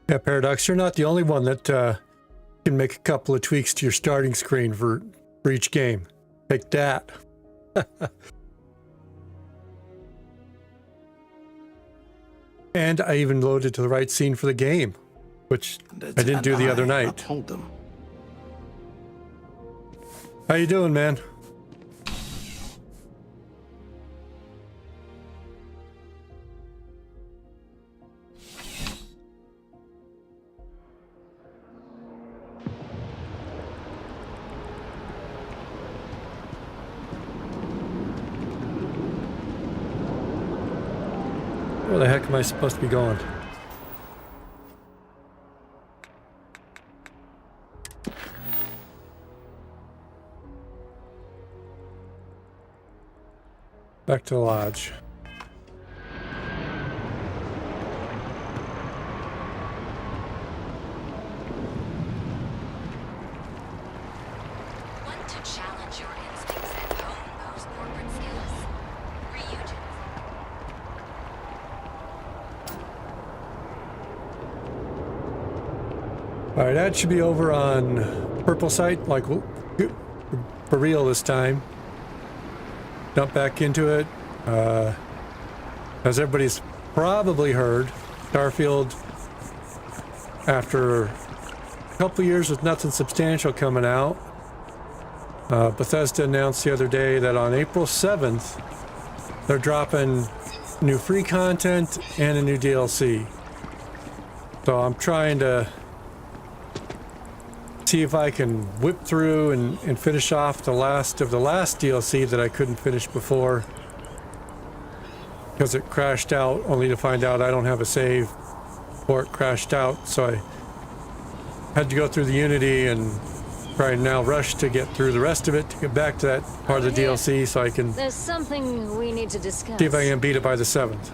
Yeah, Paradox, you're not the only one that can make a couple of tweaks to your starting screen for each game. Take that. And I even loaded to the right scene for the game, which I didn't do the other night. Told them. How you doing, man? Where the heck am I supposed to be going? Back to the lodge. Want to challenge your instincts and hone those corporate skills? Reunion. All right, that should be over on Purple Site, like for real this time. Jump back into it. As everybody's probably heard, Starfield, after a couple years with nothing substantial coming out, Bethesda announced the other day that on April 7th, they're dropping new free content and a new DLC. So I'm trying to see if I can whip through and finish off the last of the last DLC that I couldn't finish before because it crashed out, only to find out I don't have a save or it crashed out. So I had to go through the Unity and try and now rush to get through the rest of it to get back to that part of the DLC so I can There's something we need to discuss. see if I can beat it by the 7th.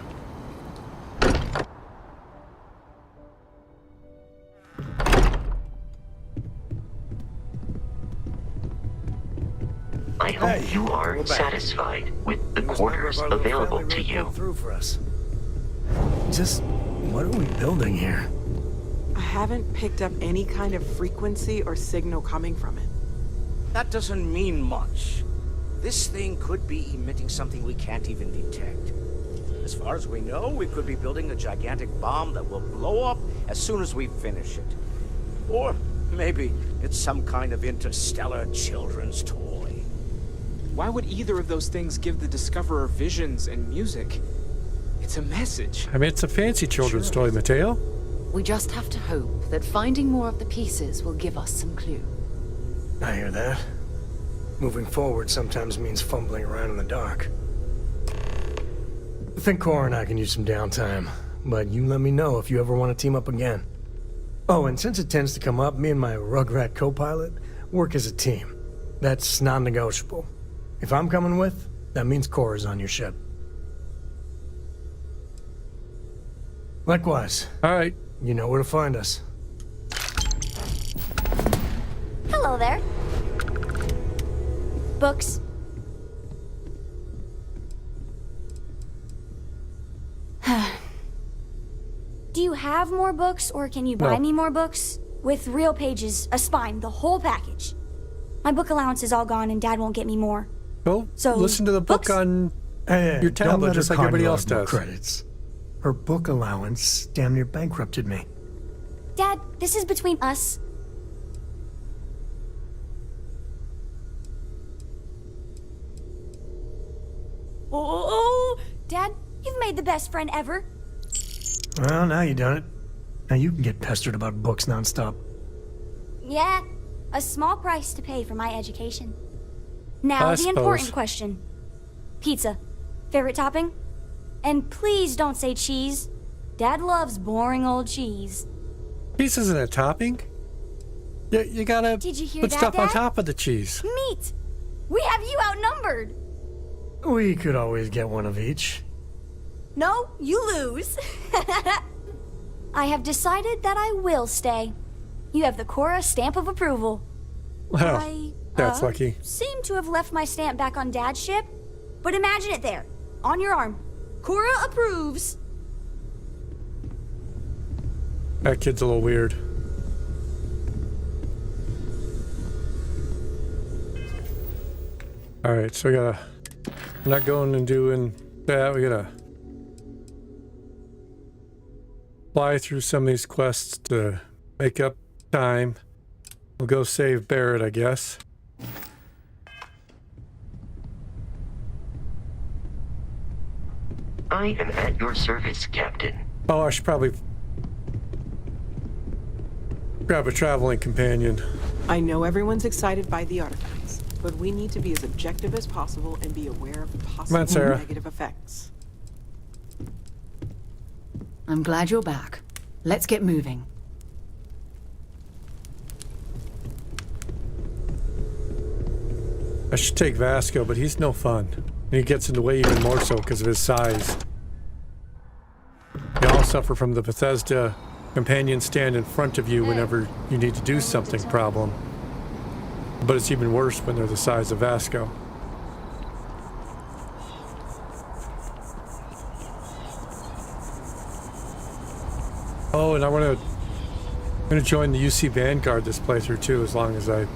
I hope you are satisfied with the quarters available to you. Through for us. Just what are we building here? I haven't picked up any kind of frequency or signal coming from it. That doesn't mean much. This thing could be emitting something we can't even detect. As far as we know, we could be building a gigantic bomb that will blow up as soon as we finish it. Or maybe it's some kind of interstellar children's toy. Why would either of those things give the Discoverer visions and music? It's a message. I mean, it's a fancy children's toy, Mateo. We just have to hope that finding more of the pieces will give us some clue. I hear that. Moving forward sometimes means fumbling around in the dark. I think Cora and I can use some downtime, but you let me know if you ever want to team up again. Oh, and since it tends to come up, me and my Rugrat co-pilot work as a team. That's non-negotiable. If I'm coming with, that means Cora's on your ship. Likewise. All right. You know where to find us. Hello there. Books. Do you have more books, or can you buy me more books? With real pages, a spine, the whole package. My book allowance is all gone and Dad won't get me more. Go So, listen to the book books? on Hey, your don't tablet let just her like con everybody you else out of more does. credits. Her book allowance damn near bankrupted me. Dad, this is between us. Oh, Dad, you've made the best friend ever. Well, now you done it. Now you can get pestered about books nonstop. Yeah, a small price to pay for my education. Now, I the important suppose. question. Pizza. Favorite topping? And please don't say cheese. Dad loves boring old cheese. Cheese isn't a topping. You gotta Did you hear put that, stuff on Dad? top of the cheese. Meat! We have you outnumbered! We could always get one of each. No, you lose. I have decided that I will stay. You have the Cora stamp of approval. Well, I that's lucky. seem to have left my stamp back on Dad's ship, but imagine it there, on your arm. Cora approves. That kid's a little weird. Alright, so we gotta... We're not going and doing that. We gotta... fly through some of these quests to make up time. We'll go save Barrett, I guess. I am at your service, Captain. Oh, I should probably grab a traveling companion. I know everyone's excited by the artifacts, but we need to be as objective as possible and be aware of the possible Sarah. negative effects. I'm glad you're back. Let's get moving. I should take Vasco, but he's no fun. And he gets in the way even more so because of his size. They all suffer from the Bethesda companion stand in front of you whenever you need to do something problem. But it's even worse when they're the size of Vasco. Oh, and I'm gonna join the UC Vanguard this playthrough too, as long as I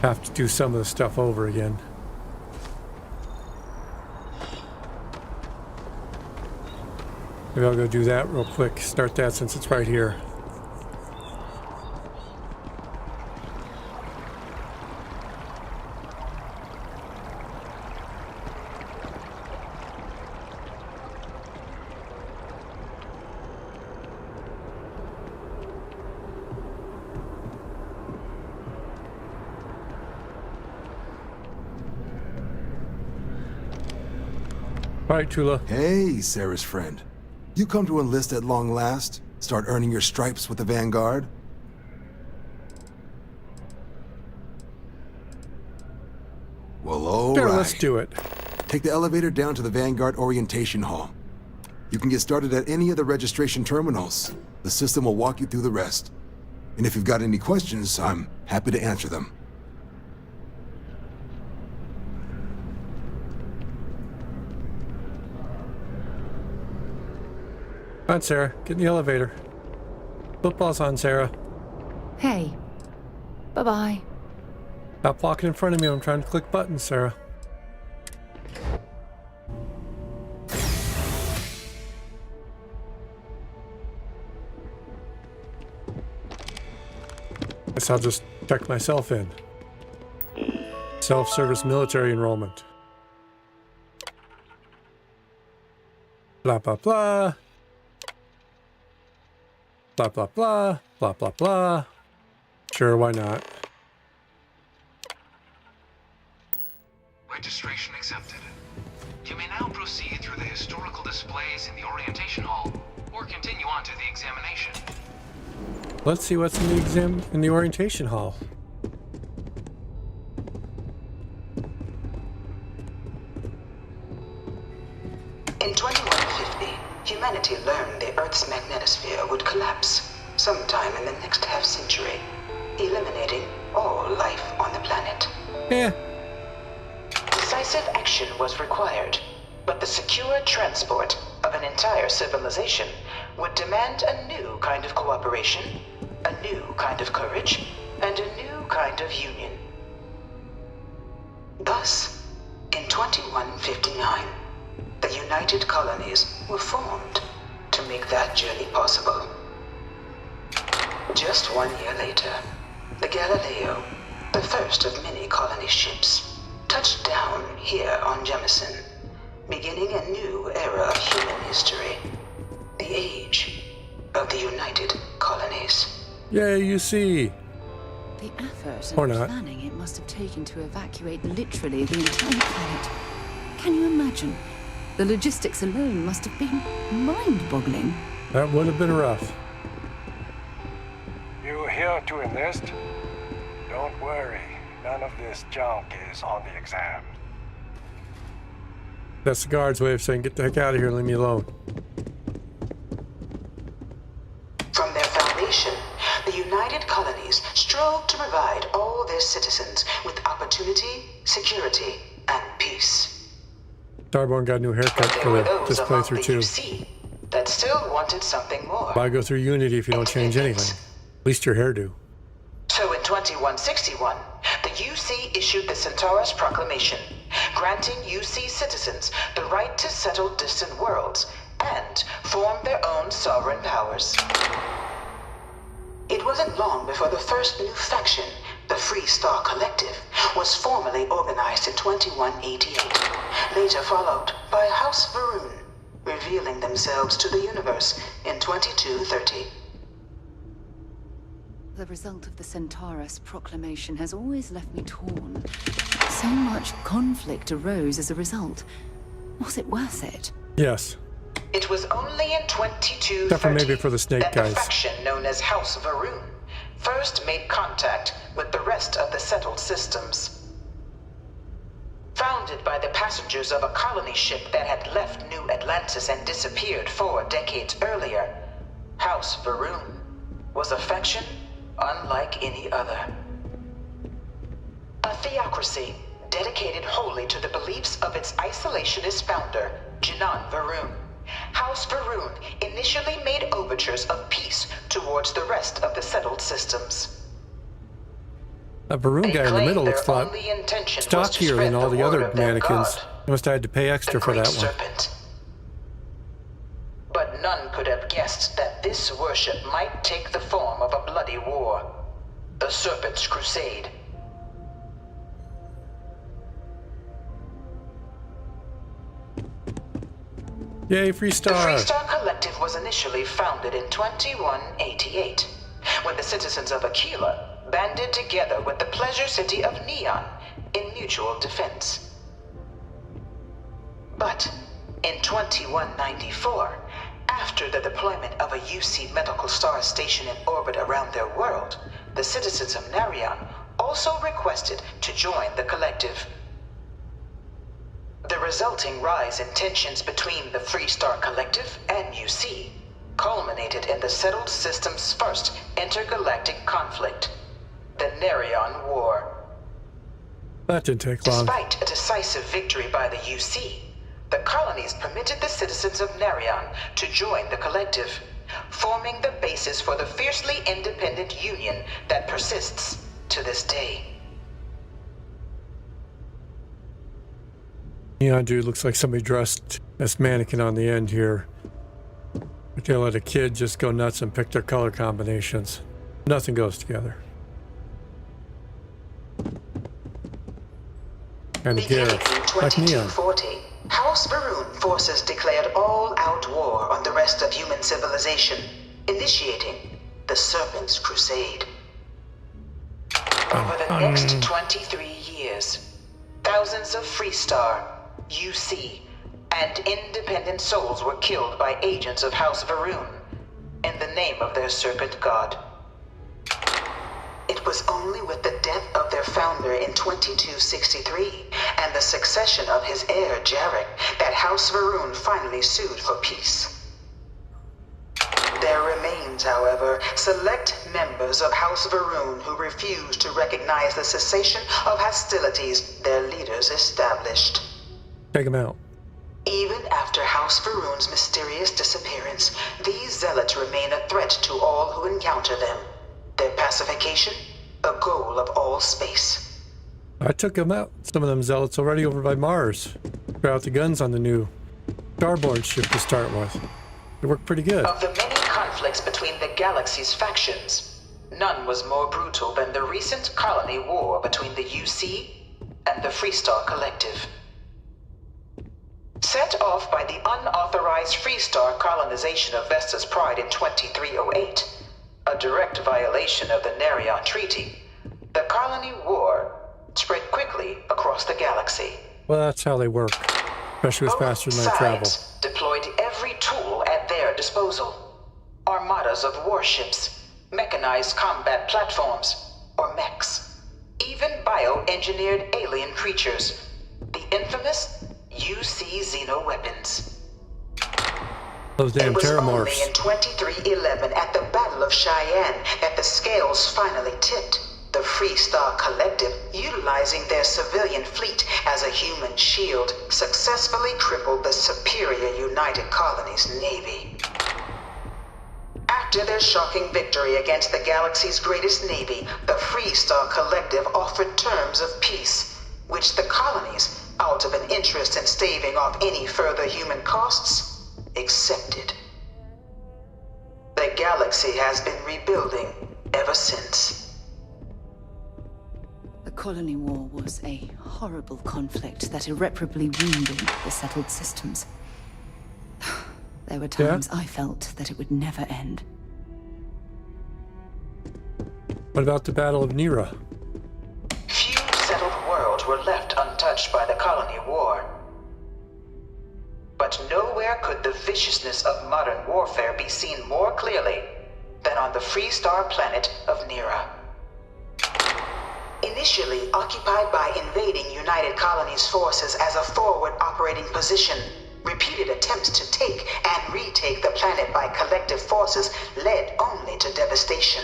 have to do some of the stuff over again. Maybe I'll go do that real quick. Start that since it's right here. All right, Tula. Hey, Sarah's friend. You come to enlist at long last? Start earning your stripes with the Vanguard? Well, all Sure, right. let's do it. Take the elevator down to the Vanguard Orientation Hall. You can get started at any of the registration terminals. The system will walk you through the rest. And if you've got any questions, I'm happy to answer them. Come on, Sarah. Get in the elevator. Football's on, Sarah. Hey. Bye-bye. Stop walking in front of me. I'm trying to click buttons, Sarah. Guess I'll just check myself in. Self-service military enrollment. Blah, blah, blah. Blah, blah, blah. Blah, blah, blah. Sure, why not? Registration accepted. You may now proceed through the historical displays in the orientation hall, or continue on to the examination. Let's see what's in the orientation hall. In 2150, humanity learned the Earth's magnetosphere would collapse sometime in the next half-century, eliminating all life on the planet. Yeah. Decisive action was required, but the secure transport of an entire civilization would demand a new kind of cooperation, a new kind of courage, and a new kind of union. Thus, in 2159, the United Colonies were formed to make that journey possible. Just 1 year later, the Galileo, the first of many colony ships, touched down here on Jemison, beginning a new era of human history, the age of the United Colonies. Yay, you see. The effort Or and not. planning it must have taken to evacuate literally the entire planet. Can you imagine? The logistics alone must have been mind-boggling. That would have been rough. You here to enlist? Don't worry, none of this junk is on the exam. That's the guard's way of saying, get the heck out of here and leave me alone. From their foundation, the United Colonies strove to provide all their citizens with opportunity, security, and peace. Starborn got a new haircut There for were this those among the playthrough too. UC, that still wanted something more. Why go through Unity if you don't change anything? At least your hairdo. So in 2161, the UC issued the Centaurus Proclamation, granting UC citizens the right to settle distant worlds and form their own sovereign powers. It wasn't long before the first new faction, the Free Star Collective, was formally organized in 2188, later followed by House Varun, revealing themselves to the universe in 2230. The result of the Centaurus Proclamation has always left me torn. So much conflict arose as a result. Was it worth it? Yes. It was only in 2230 Except for maybe for the snake that guys. the faction known as House Varun first made contact with the rest of the settled systems. Founded by the passengers of a colony ship that had left New Atlantis and disappeared 4 decades earlier, House Varun was a faction unlike any other. A theocracy dedicated wholly to the beliefs of its isolationist founder, Jinan Varun. House Varun initially made overtures of peace towards the rest of the settled systems. That Varun guy in the middle looks a lot only intention was to stockier than spread all the the word other of their mannequins. god, I must have had to pay extra the for Great that one. Serpent. But none could have guessed that this worship might take the form of a bloody war. The Serpent's Crusade. Yay, Free The Star! Free Star Collective was initially founded in 2188, when the citizens of Aquila banded together with the pleasure city of Neon in mutual defense. But in 2194, after the deployment of a UC medical star station in orbit around their world, the citizens of Narion also requested to join the collective. The resulting rise in tensions between the Free Star Collective and UC culminated in the settled system's first intergalactic conflict, the Narion War. That didn't take long. Despite a decisive victory by the UC, the colonies permitted the citizens of Narion to join the collective, forming the basis for the fiercely independent union that persists to this day. Neon dude looks like somebody dressed as mannequin on the end here. But they let a kid just go nuts and pick their color combinations. Nothing goes together. And Beginning Garrett, in like Neon. 2240, House Varun forces declared all-out war on the rest of human civilization, initiating the Serpent's Crusade. Over the next 23 years, thousands of Free Star, UC, and independent souls were killed by agents of House Varun in the name of their serpent god. It was only with the death of their founder in 2263 and the succession of his heir Jarek that House Varun finally sued for peace. There remains, however, select members of House Varun who refuse to recognize the cessation of hostilities their leaders established. Take him out. Even after House Varun's mysterious disappearance, these zealots remain a threat to all who encounter them. Their pacification, a goal of all space. I took him out. Some of them zealots already over by Mars. Threw out the guns on the new starboard ship to start with. It worked pretty good. Of the many conflicts between the galaxy's factions, none was more brutal than the recent colony war between the UC and the Free Star Collective. Set off by the unauthorized Free Star colonization of Vesta's Pride in 2308, a direct violation of the Narion Treaty, the colony war spread quickly across the galaxy. Well, that's how they work. Especially with faster than I travel. Sides deployed every tool at their disposal. Armadas of warships, mechanized combat platforms, or mechs. Even bioengineered alien creatures. The infamous UC xeno-weapons. Those damn It was only terramorphs. in 2311 at the Battle of Cheyenne that the scales finally tipped. The Free Star Collective, utilizing their civilian fleet as a human shield, successfully crippled the superior United Colonies Navy. After their shocking victory against the galaxy's greatest navy, the Freestar Collective offered terms of peace, which the colonies, out of an interest in staving off any further human costs, accepted. The galaxy has been rebuilding ever since. The colony war was a horrible conflict that irreparably wounded the settled systems. There were times I felt that it would never end. What about the Battle of Nira? Few settled worlds were left untouched by the colony war. But nowhere could the viciousness of modern warfare be seen more clearly than on the Freestar planet of Nira. Initially occupied by invading United Colonies forces as a forward operating position, repeated attempts to take and retake the planet by collective forces led only to devastation.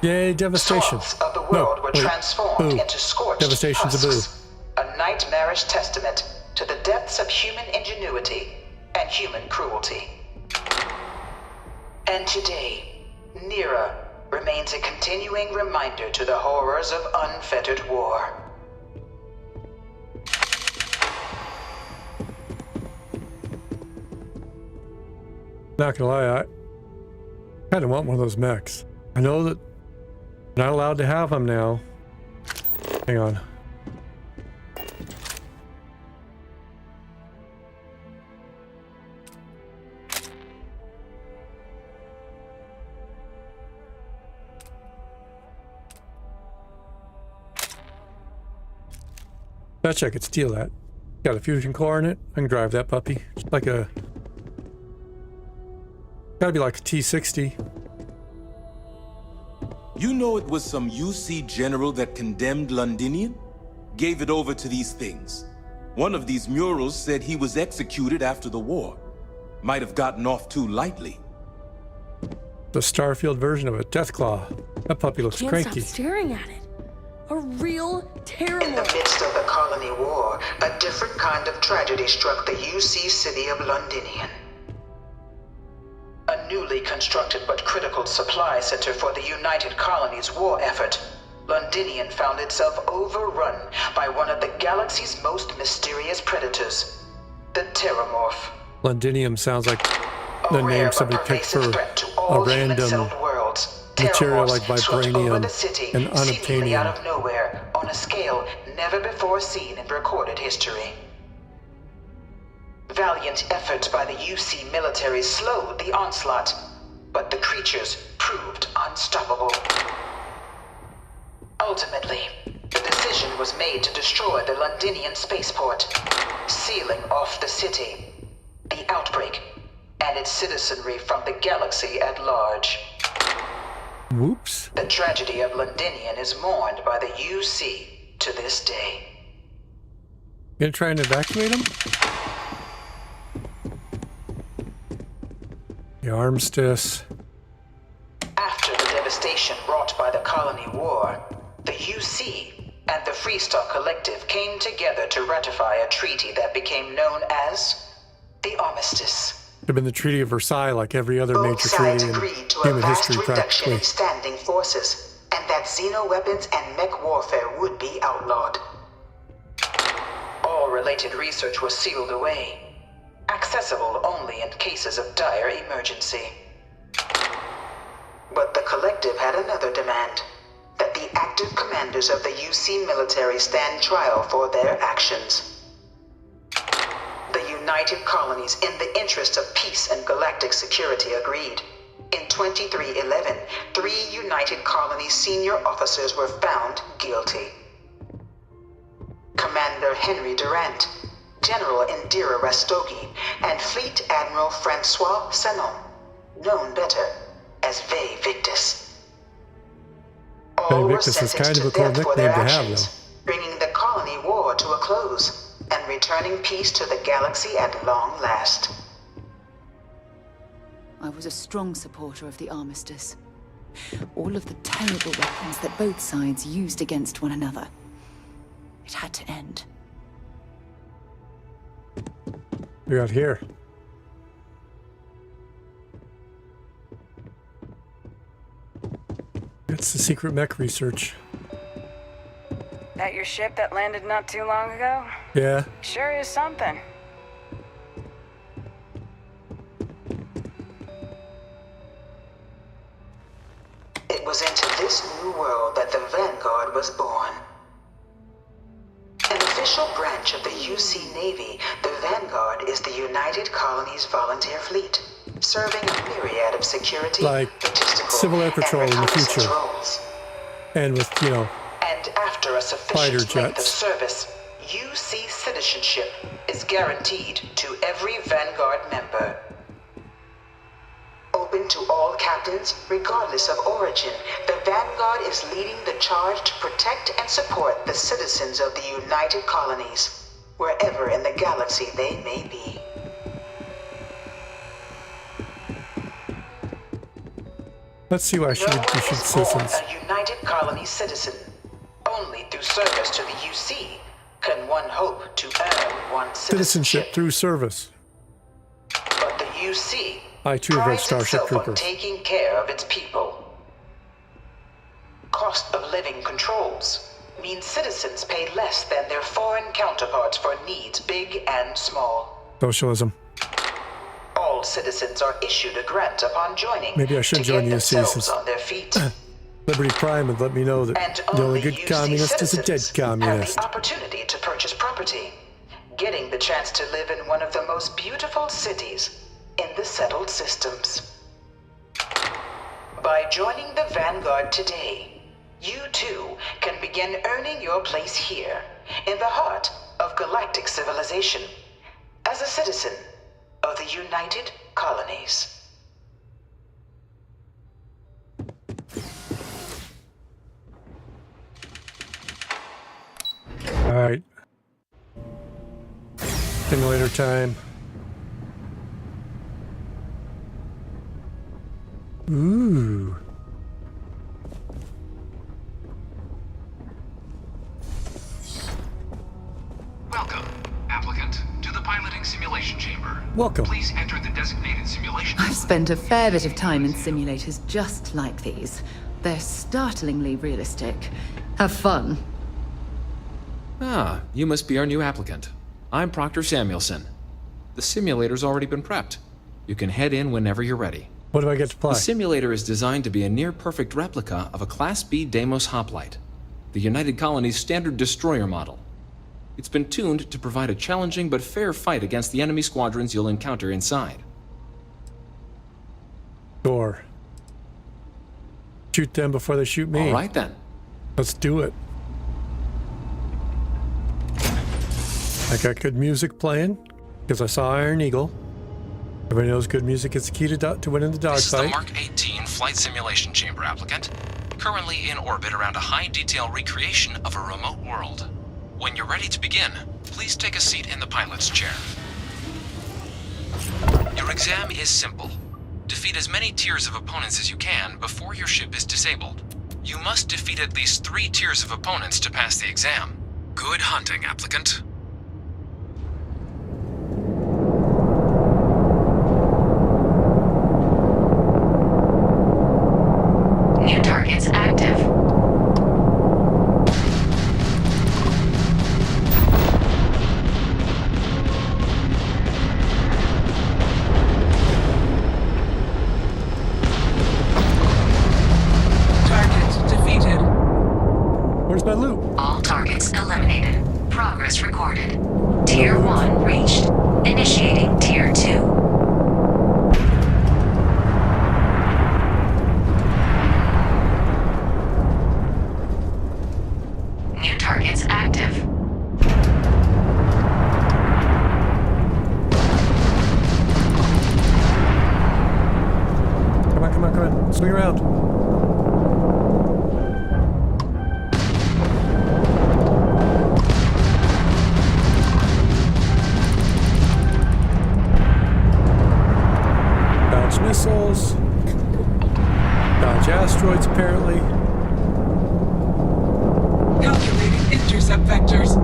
Yay, devastation. Swaths of the world were transformed into scorched Devastation's husks, a nightmarish testament to the depths of human ingenuity and human cruelty. And today, Nira remains a continuing reminder to the horrors of unfettered war. Not gonna lie, I kind of want one of those mechs. I know that I'm not allowed to have them now. Hang on. Bet you I could steal that. Got a fusion core in it. I can drive that puppy. Just like a... Gotta be like a T-60. You know it was some UC general that condemned Londinium? Gave it over to these things. One of these murals said he was executed after the war. Might have gotten off too lightly. The Starfield version of a Deathclaw. That puppy looks cranky. Stop staring at it. A real terror. In the midst of the colony war, a different kind of tragedy struck the UC city of Londinium. A newly constructed but critical supply center for the United Colonies' war effort, Londinium found itself overrun by one of the galaxy's most mysterious predators, the Terramorph. Londinium sounds like the name somebody picked for a random material like vibranium and seemingly out unobtainium. of nowhere, on a scale never before seen in recorded history. Valiant efforts by the UC military slowed the onslaught, but the creatures proved unstoppable. Ultimately, the decision was made to destroy the Londinian spaceport, sealing off the city, the outbreak, and its citizenry from the galaxy at large. Whoops. The tragedy of Londinium is mourned by the UC to this day. You gonna try and evacuate them? The armistice. After the devastation wrought by the colony war, the UC and the Freestar Collective came together to ratify a treaty that became known as the Armistice. Could have been the Treaty of Versailles like every other Both major sides treaty in agreed to a human vast history reduction practically. in standing forces, and that xeno-weapons and mech warfare would be outlawed. All related research was sealed away, accessible only in cases of dire emergency. But the Collective had another demand, that the active commanders of the UC military stand trial for their actions. The United Colonies, in the interest of peace and galactic security, agreed. In 2311, 3 United Colonies senior officers were found guilty. Commander Henry Durant, General Indira Rastogi, and Fleet Admiral Francois Sanon, known better as Ve Victus. All were Victus is sentenced kind of to a cool death for their nickname to have, actions, bringing the colony war to a close and returning peace to the galaxy at long last. I was a strong supporter of the armistice. All of the terrible weapons that both sides used against one another. It had to end. We got here. It's the secret mech research. That your ship that landed not too long ago? Yeah. Sure is something. It was into this new world that the Vanguard was born. An official branch of the UC Navy, the Vanguard is the United Colonies Volunteer Fleet, serving a myriad of security, like Civil Air Patrol in the future. roles. And with, you know, And after a fighter sufficient length of jets. service, UC citizenship is guaranteed to every Vanguard member. Open to all captains, regardless of origin, the Vanguard is leading the charge to protect and support the citizens of the United Colonies, wherever in the galaxy they may be. Let's see why I should No one issue is born citizens. a United Colonies citizen. Only through service to the UC can one hope to earn one's Citizenship through service. But the UC I too have read prides Starship itself on Troopers. taking care of its people. Cost of living controls means citizens pay less than their foreign counterparts for needs big and small. Socialism. All citizens are issued a grant upon joining. Maybe I should to join get the UC themselves since on their feet. Liberty Prime would let me know that And the only only good UC communist is a dead citizens communist. have the opportunity to purchase property, getting the chance to live in one of the most beautiful cities in the settled systems. By joining the Vanguard today, you too can begin earning your place here, in the heart of galactic civilization, as a citizen of the United Colonies. Alright. Simulator time. Ooh. Welcome, applicant, to the piloting simulation chamber. Welcome. Please enter the designated simulation. I've spent a fair bit of time in simulators just like these. They're startlingly realistic. Have fun. Ah, you must be our new applicant. I'm Proctor Samuelson. The simulator's already been prepped. You can head in whenever you're ready. What do I get to play? The simulator is designed to be a near-perfect replica of a Class B Deimos hoplite, the United Colony's standard destroyer model. It's been tuned to provide a challenging but fair fight against the enemy squadrons you'll encounter inside. Sure. Shoot them before they shoot me. All right then. Let's do it. I got good music playing because I saw Iron Eagle. Everybody knows good music is the key to winning the This is the dogfight. Mark 18 flight simulation chamber applicant, currently in orbit around a high-detail recreation of a remote world. When you're ready to begin, please take a seat in the pilot's chair. Your exam is simple. Defeat as many tiers of opponents as you can before your ship is disabled. You must defeat at least 3 tiers of opponents to pass the exam. Good hunting, applicant. New targets active. Target defeated. Where's my loot? All targets eliminated. Progress recorded. Tier 1 reached. Initiating Tier 2. New targets active. Come on, come on, come on. Swing around. Dodge missiles. Dodge asteroids, apparently. Calculating intercept vectors.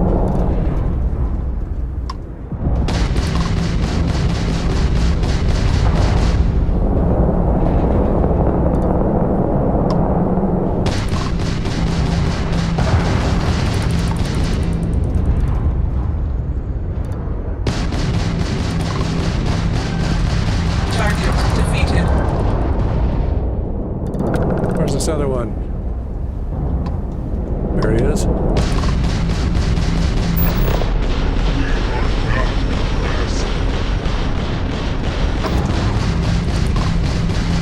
There he is.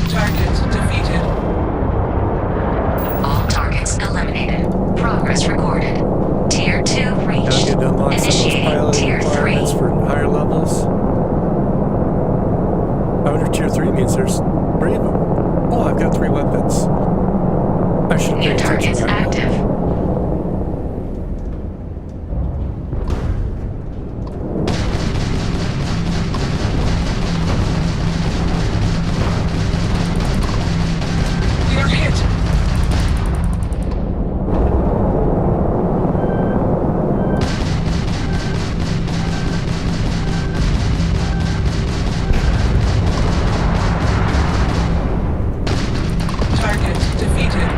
Target defeated. All targets eliminated. Progress recorded. Tier 2 reached. Now I get to unlock some of those Initiating piloting Tier 3. requirements for higher levels. I wonder if Tier 3 means there's 3 of them. Oh, I've got 3 weapons. I should pay New attention targets to that. active. We are hit. Target defeated.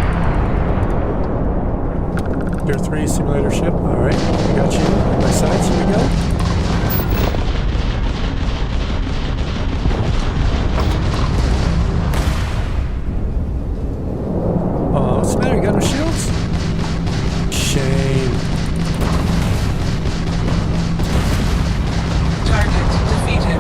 Tier 3 simulator ship. Alright, I got you. On my sides, here we go. Oh, what's the matter? You got no shields? Shame. Target defeated.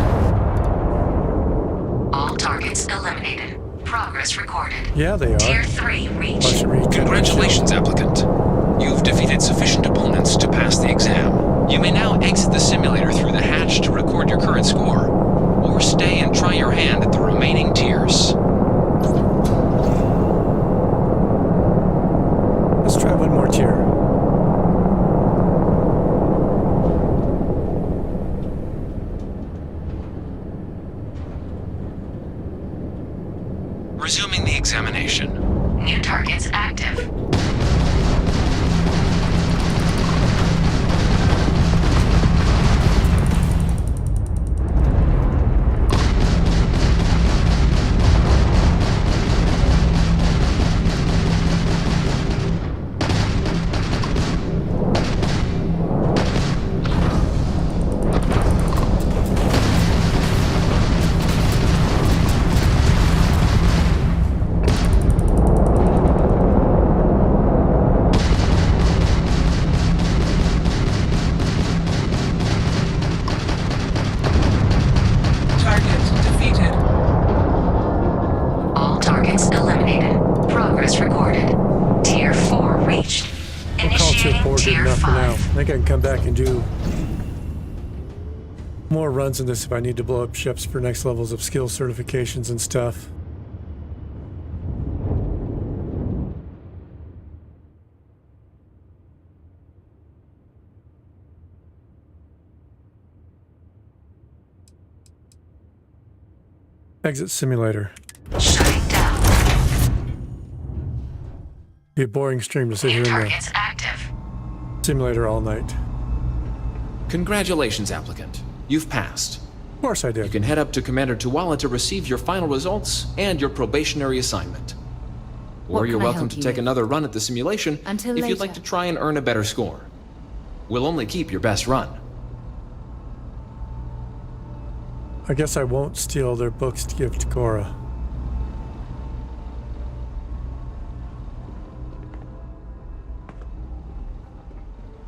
All targets eliminated. Progress recorded. Yeah, they are. Tier 3 reached. I should recheck my Congratulations, shield. applicant. You've defeated sufficient opponents to pass the exam. You may now exit the simulator through the hatch to record your current score, or stay and try your hand at the remaining tiers. Let's try one more tier. Resuming the examination. New targets active. Target defeated. All targets eliminated. Progress recorded. Tier 4 reached. Well, call tier 4 good Tier enough for now. I 5. think I can come back and do more runs in this if I need to blow up ships for next levels of skill certifications and stuff. Exit simulator. Shutting down. Be a boring stream to sit New here in targets the active. simulator all night. Congratulations, applicant. You've passed. Of course I You did. can head up to Commander Tuwala to receive your final results and your probationary assignment. Or What you're can I welcome help to you take with? another run at the simulation Until if you'd like later. to try and earn a better score. We'll only keep your best run. I guess I won't steal their books to give to Cora.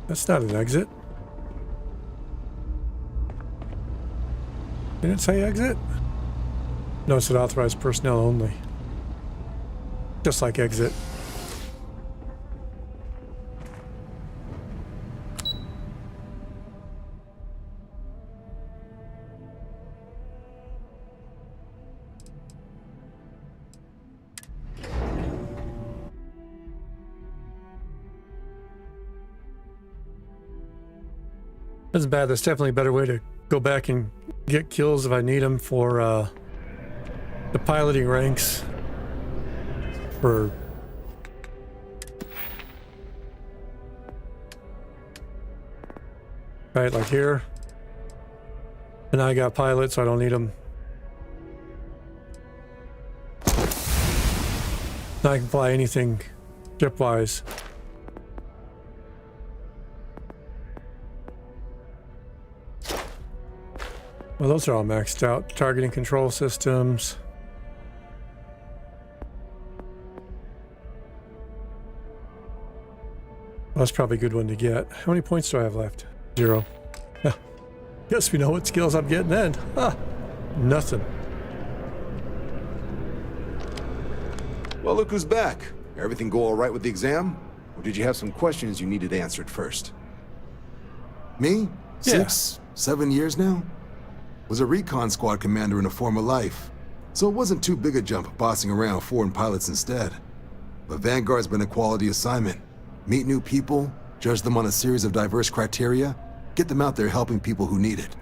That's not an exit. Didn't it say exit? No, it said authorized personnel only. Just like exit. Isn't bad. That's definitely a better way to go back and get kills if I need them for the piloting ranks. For right, like here. And I got pilot, so I don't need them. Now I can fly anything ship-wise. Well, those are all maxed out. Targeting control systems. That's probably a good one to get. How many points do I have left? 0. Guess we know what skills I'm getting then. Nothing. Well, look who's back. Everything go all right with the exam? Or did you have some questions you needed answered first? Me? Yeah. 6, 7 years now? Was a recon squad commander in a former life, so it wasn't too big a jump bossing around foreign pilots instead. But Vanguard's been a quality assignment. Meet new people, judge them on a series of diverse criteria, get them out there helping people who need it.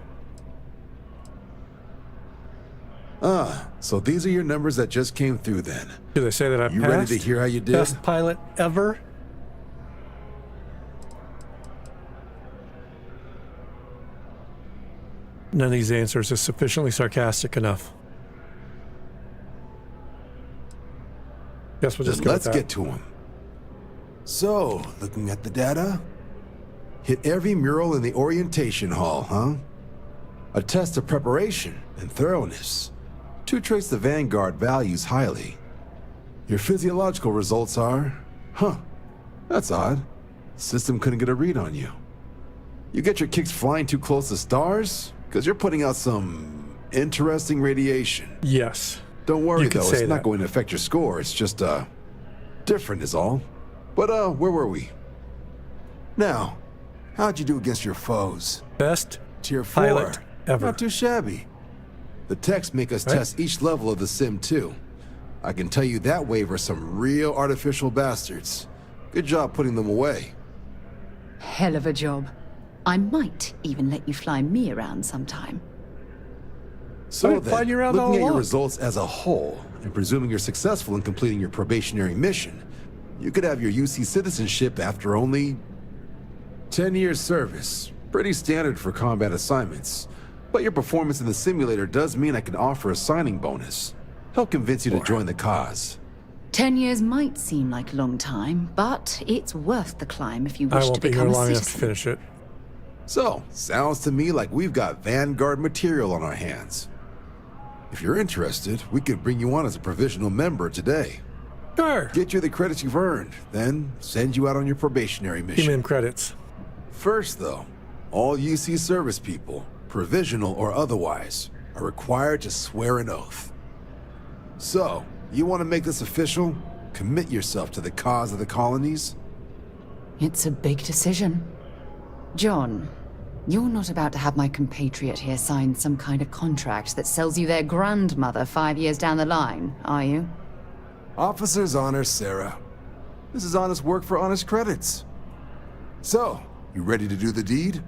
So these are your numbers that just came through then. Do they say that I passed? You ready to hear how you did? Best pilot ever? None of these answers are sufficiently sarcastic enough. Guess we'll just Then go let's with that. get to them. So, looking at the data, hit every mural in the orientation hall, huh? A test of preparation and thoroughness. 2 traits the Vanguard values highly. Your physiological results are, that's odd. System couldn't get a read on you. You get your kicks flying too close to stars? Because you're putting out some interesting radiation. Yes. Don't worry You could though, say it's not that. going to affect your score. It's just, different is all. But, where were we? Now, how'd you do against your foes? Best Tier 4. pilot ever. Not too shabby. The techs make us test each level of the sim too. I can tell you that waiver some real artificial bastards. Good job putting them away. Hell of a job. I might even let you fly me around sometime. So I'd fly then, you around all looking at your along. results as a whole, and presuming you're successful in completing your probationary mission, you could have your UC citizenship after only 10 years service. Pretty standard for combat assignments. But your performance in the simulator does mean I can offer a signing bonus. Help convince you to join the cause. 10 years might seem like a long time, but it's worth the climb if you I wish won't to be here become a long enough to citizen. finish it. So, sounds to me like we've got Vanguard material on our hands. If you're interested, we could bring you on as a provisional member today. Sure. Get you the credits you've earned, then send you out on your probationary Give me mission. them credits. First, though, all UC service people, provisional or otherwise, are required to swear an oath. So, you want to make this official? Commit yourself to the cause of the colonies? It's a big decision. John, you're not about to have my compatriot here sign some kind of contract that sells you their grandmother 5 years down the line, are you? Officer's honor, Sarah. This is honest work for honest credits. So, you ready to do the deed?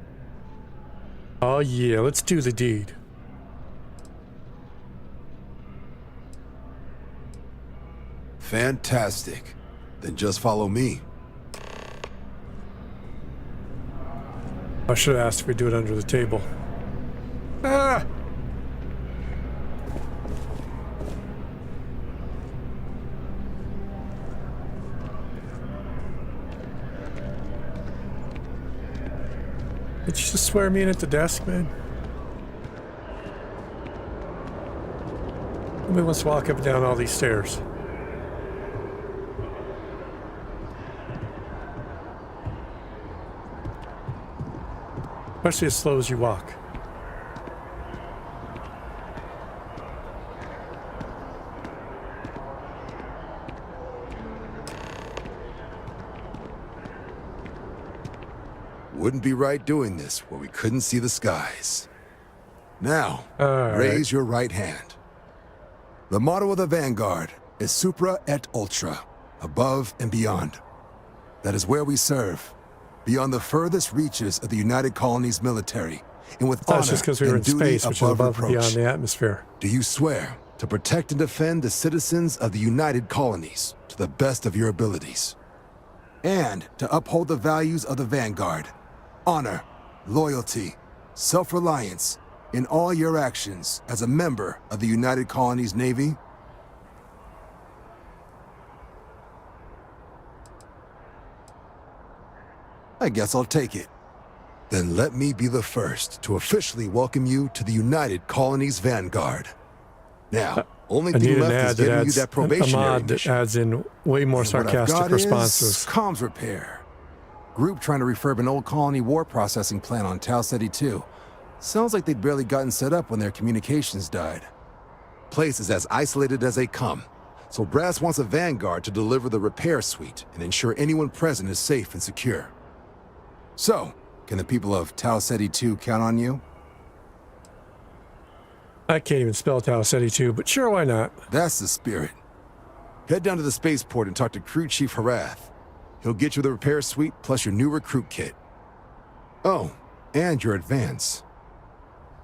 Oh yeah, let's do the deed. Fantastic. Then just follow me. I should have asked if we do it under the table. Ah! Did you just swear me in at the desk, man? Nobody wants to walk up and down all these stairs. Especially as slow as you walk. Wouldn't be right doing this where we couldn't see the skies. Now, right. raise your right hand. The motto of the Vanguard is Supra et Ultra, above and beyond. That is where we serve, beyond the furthest reaches of the United Colonies military, and with honor That's just because we were in and duty space, which is above and reproach. beyond the atmosphere. Do you swear to protect and defend the citizens of the United Colonies to the best of your abilities? And to uphold the values of the Vanguard, honor, loyalty, self-reliance, in all your actions as a member of the United Colonies Navy? I guess I'll take it. Then let me be the first to officially welcome you to the United Colonies Vanguard. Now, only I thing need an left is ad that getting you adds that probationary a mod that mission. adds in way more And what I've sarcastic got responses. is comms repair. Group trying to refurb an old colony war processing plant on Tau Ceti 2. Sounds like they'd barely gotten set up when their communications died. Place is as isolated as they come, so Brass wants a vanguard to deliver the repair suite and ensure anyone present is safe and secure. So, can the people of Tau Ceti 2 count on you? I can't even spell Tau Ceti 2, but sure, why not? That's the spirit. Head down to the spaceport and talk to Crew Chief Harath. He'll get you the repair suite plus your new recruit kit. Oh, and your advance.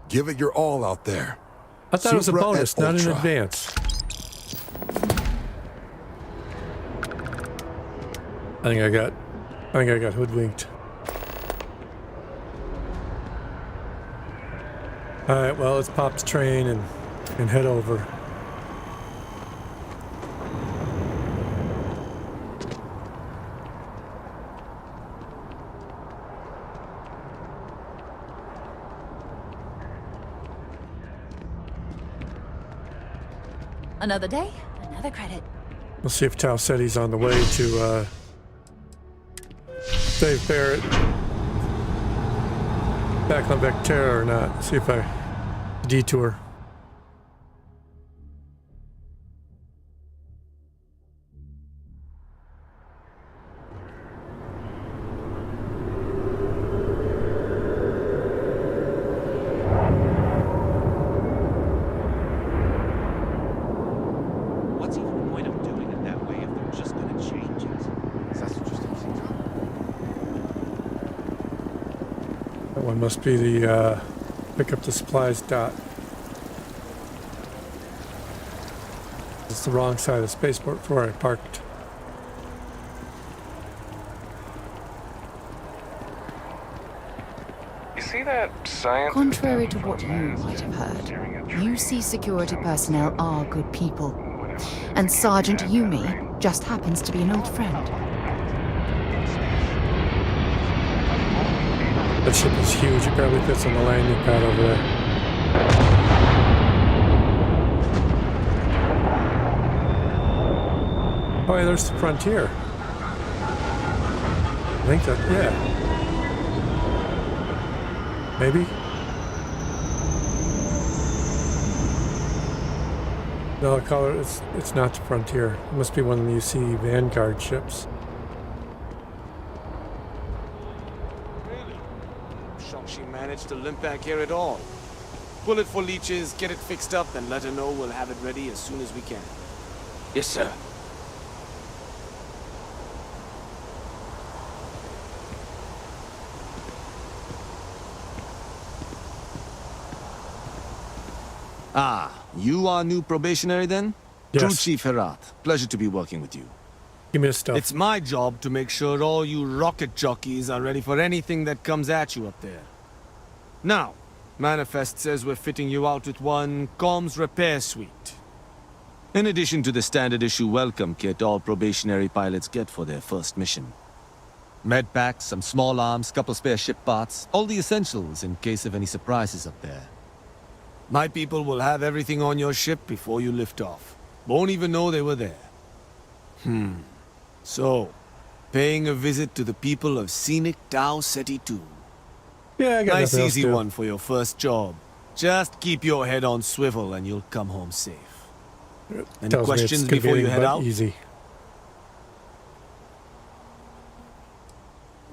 Give it your all out there. I thought it was a Supra bonus, et not an Ultra. advance. I think I got hoodwinked. Alright, well, let's pop the train and head over. Another day, another credit. We'll see if Tau Ceti's on the way to save Barrett back on Vectera or not. See if I detour. What's even the point of doing it that way if they're just going to change it? That's interesting. That one must be the pick up the supplies dot. It's the wrong side of the spaceport for where I parked. You see that science? Contrary to what you might have heard, UC security personnel are good people. And Sergeant Yumi just happens to be an old friend. That ship is huge. It barely fits on the landing pad over there. Oh, yeah, there's the frontier. I think that, yeah. Maybe? No, color, it's not the frontier. It must be one of the UC Vanguard ships. Really? I'm shocked she managed to limp back here at all. Pull it for leeches, get it fixed up, then let her know we'll have it ready as soon as we can. Yes, sir. Ah, you are new probationary then? Yes. Crew Chief Herath. Pleasure to be working with you. Give me the stuff. It's my job to make sure all you rocket jockeys are ready for anything that comes at you up there. Now, Manifest says we're fitting you out with one comms repair suite. In addition to the standard issue welcome kit all probationary pilots get for their first mission. Med packs, some small arms, couple spare ship parts, all the essentials in case of any surprises up there. My people will have everything on your ship before you lift off. Won't even know they were there. So, paying a visit to the people of scenic Tau Ceti 2. Yeah, I got nice nothing else easy to do. one for your first job. Just keep your head on swivel and you'll come home safe. Any Tells me questions it's gonna be before you anything head but out? Easy.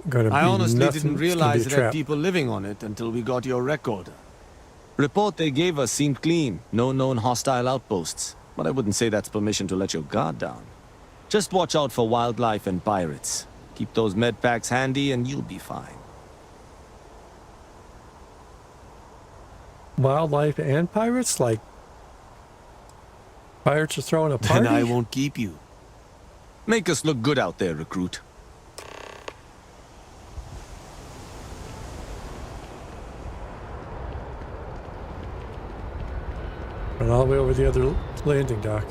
Gonna I be honestly nothing. didn't It's gonna realize be a it had trap. people living on it until we got your recorder. Report they gave us seemed clean. No known hostile outposts. But I wouldn't say that's permission to let your guard down. Just watch out for wildlife and pirates. Keep those med packs handy and you'll be fine. Wildlife and pirates? Like, pirates are throwing a party? Then I won't keep you. Make us look good out there, recruit. Run all the way over the other landing dock.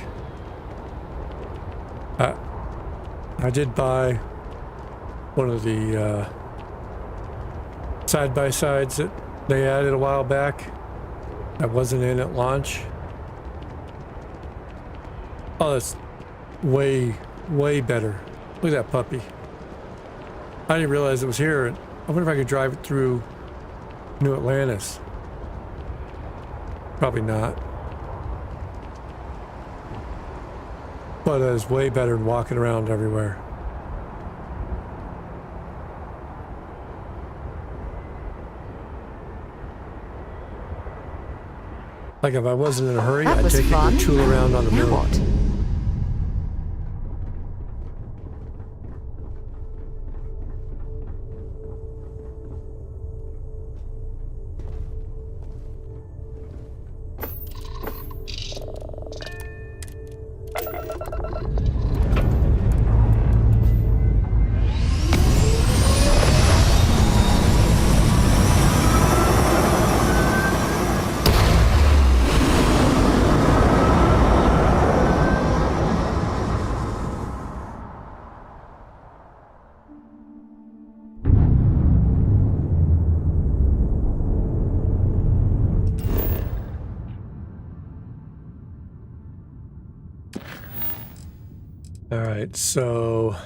I did buy one of the side-by-sides that they added a while back. That wasn't in at launch. Oh, that's way, way better. Look at that puppy. I didn't realize it was here. I wonder if I could drive it through New Atlantis. Probably not. But it's way better than walking around everywhere. Like if I wasn't in a hurry, I'd take it and tool around on the moon. What? All right, so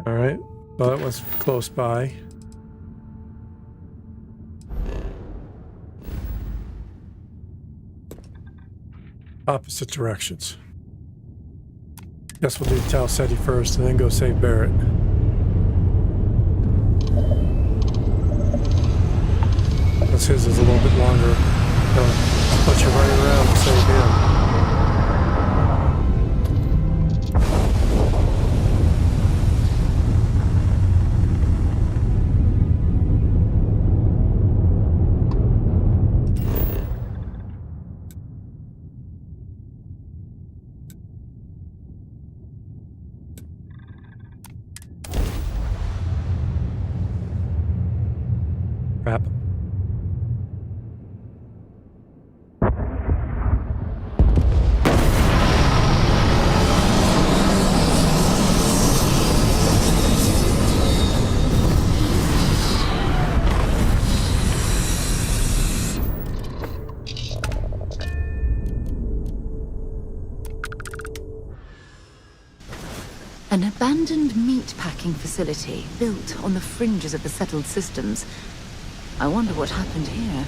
all right, well, that was close by. Opposite directions. Guess we'll do Tau Ceti first and then go save Barrett. His is a little bit longer, but you're running around to save him. Crap. An abandoned meat-packing facility built on the fringes of the settled systems. I wonder what happened here.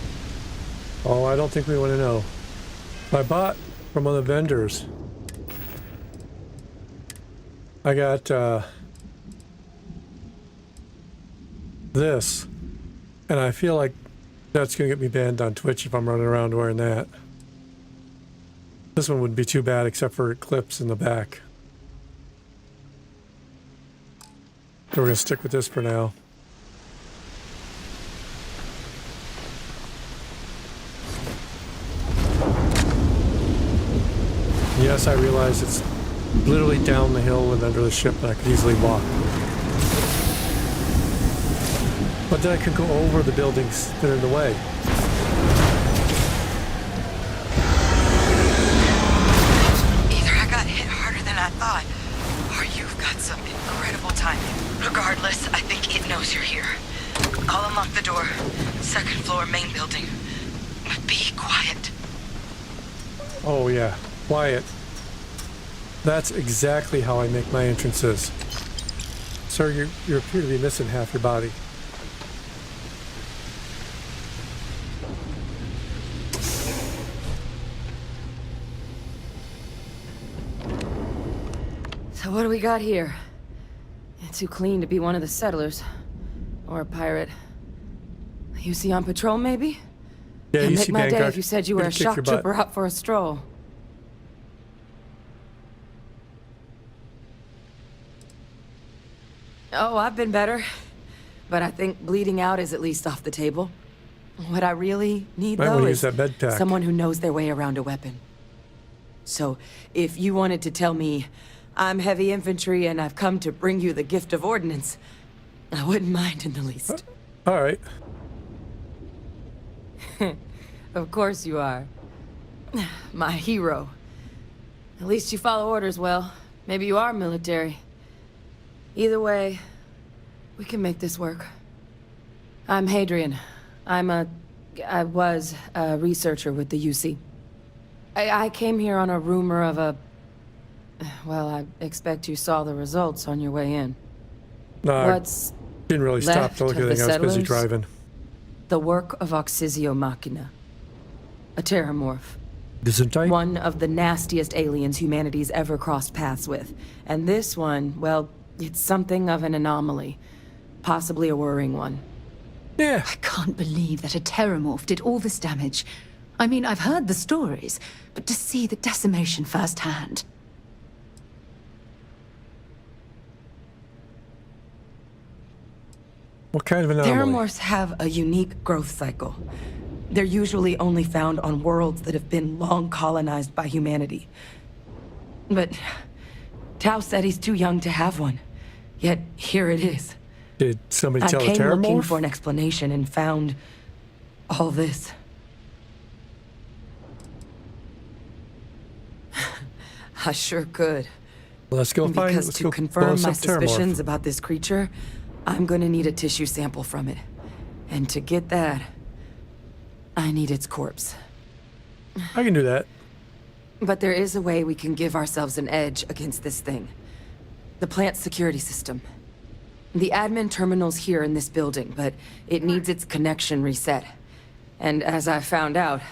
Oh, I don't think we want to know. I bought from one of the vendors. I got this, and I feel like that's going to get me banned on Twitch if I'm running around wearing that. This one wouldn't be too bad except for clips in the back. So we're going to stick with this for now. Yes, I realize it's literally down the hill and under the ship, and I could easily walk. But then I could go over the buildings that are in the way. Either I got hit harder than I thought, or you've got some incredible timing. Regardless, I think it knows you're here. I'll unlock the door. Second floor, main building. But be quiet. Oh yeah, quiet. That's exactly how I make my entrances. Sir, you appear to be missing half your body. So what do we got here? Too clean to be one of the settlers. Or a pirate. You see on patrol, maybe? Yeah, It'd you make see my day Vanguard. if you said you were Gonna a kick shock your butt. trooper out for a stroll. Oh, I've been better. But I think bleeding out is at least off the table. What I really need, Might though, wanna is use that med pack. someone who knows their way around a weapon. So, if you wanted to tell me, I'm heavy infantry and I've come to bring you the gift of ordnance, I wouldn't mind in the least. All right. Of course you are. My hero. At least you follow orders well. Maybe you are military. Either way, we can make this work. I'm Hadrian. I was a researcher with the UC. I came here on a rumor of a... Well, I expect you saw the results on your way in. No, What's didn't really stop left to look at of the anything. I was busy settlers? driving. The work of Oxysio Machina. A terramorph. Gesundheit? One of the nastiest aliens humanity's ever crossed paths with. And this one, well, it's something of an anomaly. Possibly a worrying one. Yeah. I can't believe that a terramorph did all this damage. I mean, I've heard the stories, but to see the decimation firsthand. What kind of anomaly? Terramorphs have a unique growth cycle. They're usually only found on worlds that have been long colonized by humanity. But Tao said he's too young to have one. Yet here it is. Did somebody tell the I came looking terramorph? for an explanation and found all this. I sure could. Let's go find. Because Let's to go confirm blow my some terramorph. suspicions about this creature, I'm gonna need a tissue sample from it. And to get that, I need its corpse. I can do that. But there is a way we can give ourselves an edge against this thing. The plant's security system. The admin terminal's here in this building, but it needs its connection reset. And as I found out,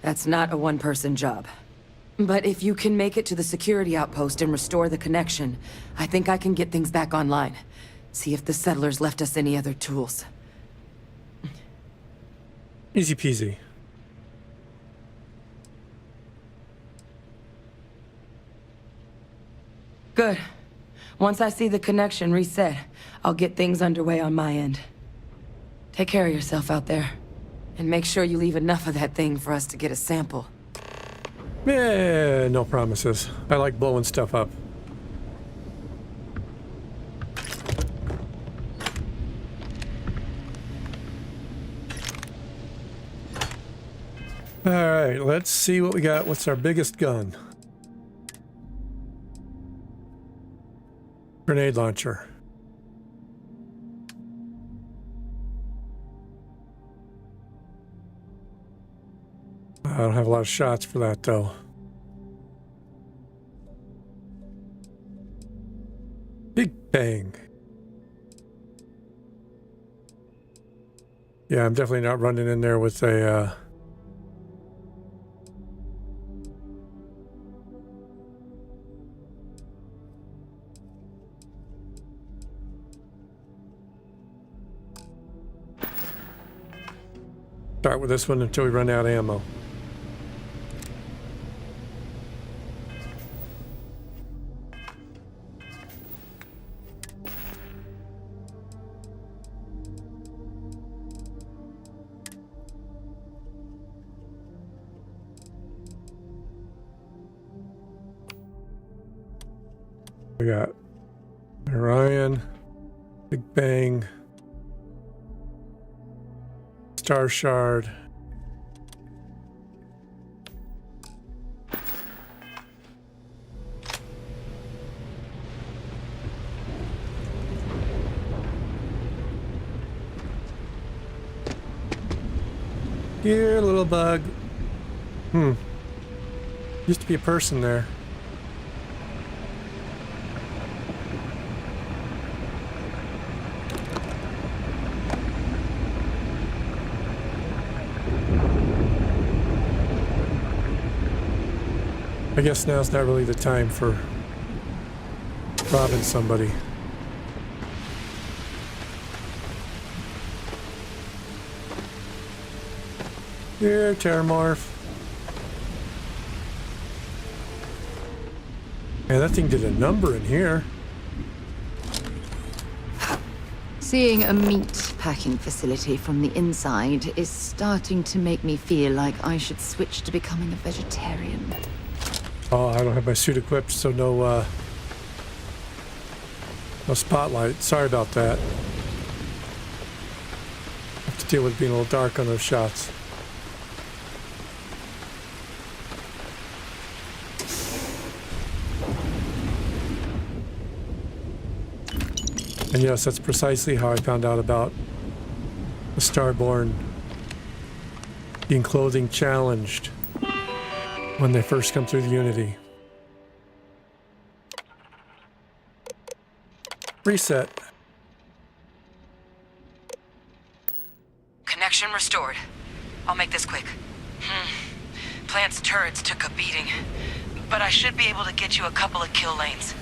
that's not a one-person job. But if you can make it to the security outpost and restore the connection, I think I can get things back online. See if the settlers left us any other tools. Easy peasy. Good. Once I see the connection reset, I'll get things underway on my end. Take care of yourself out there. And make sure you leave enough of that thing for us to get a sample. Yeah, no promises. I like blowing stuff up. Alright, let's see what we got. What's our biggest gun? Grenade launcher. I don't have a lot of shots for that, though. Big bang. Yeah, I'm definitely not running in there with a, Start with this one until we run out of ammo. We got Orion, Big Bang, Star Shard. Here, little bug. Used to be a person there. I guess now's not really the time for robbing somebody. Here, Terramorph. Man, that thing did a number in here. Seeing a meat packing facility from the inside is starting to make me feel like I should switch to becoming a vegetarian. Oh, I don't have my suit equipped, so no spotlight. Sorry about that. Have to deal with being a little dark on those shots. And yes, that's precisely how I found out about the Starborn being clothing challenged when they first come through the Unity. Reset. Connection restored. I'll make this quick. Plant's turrets took a beating, but I should be able to get you a couple of kill lanes.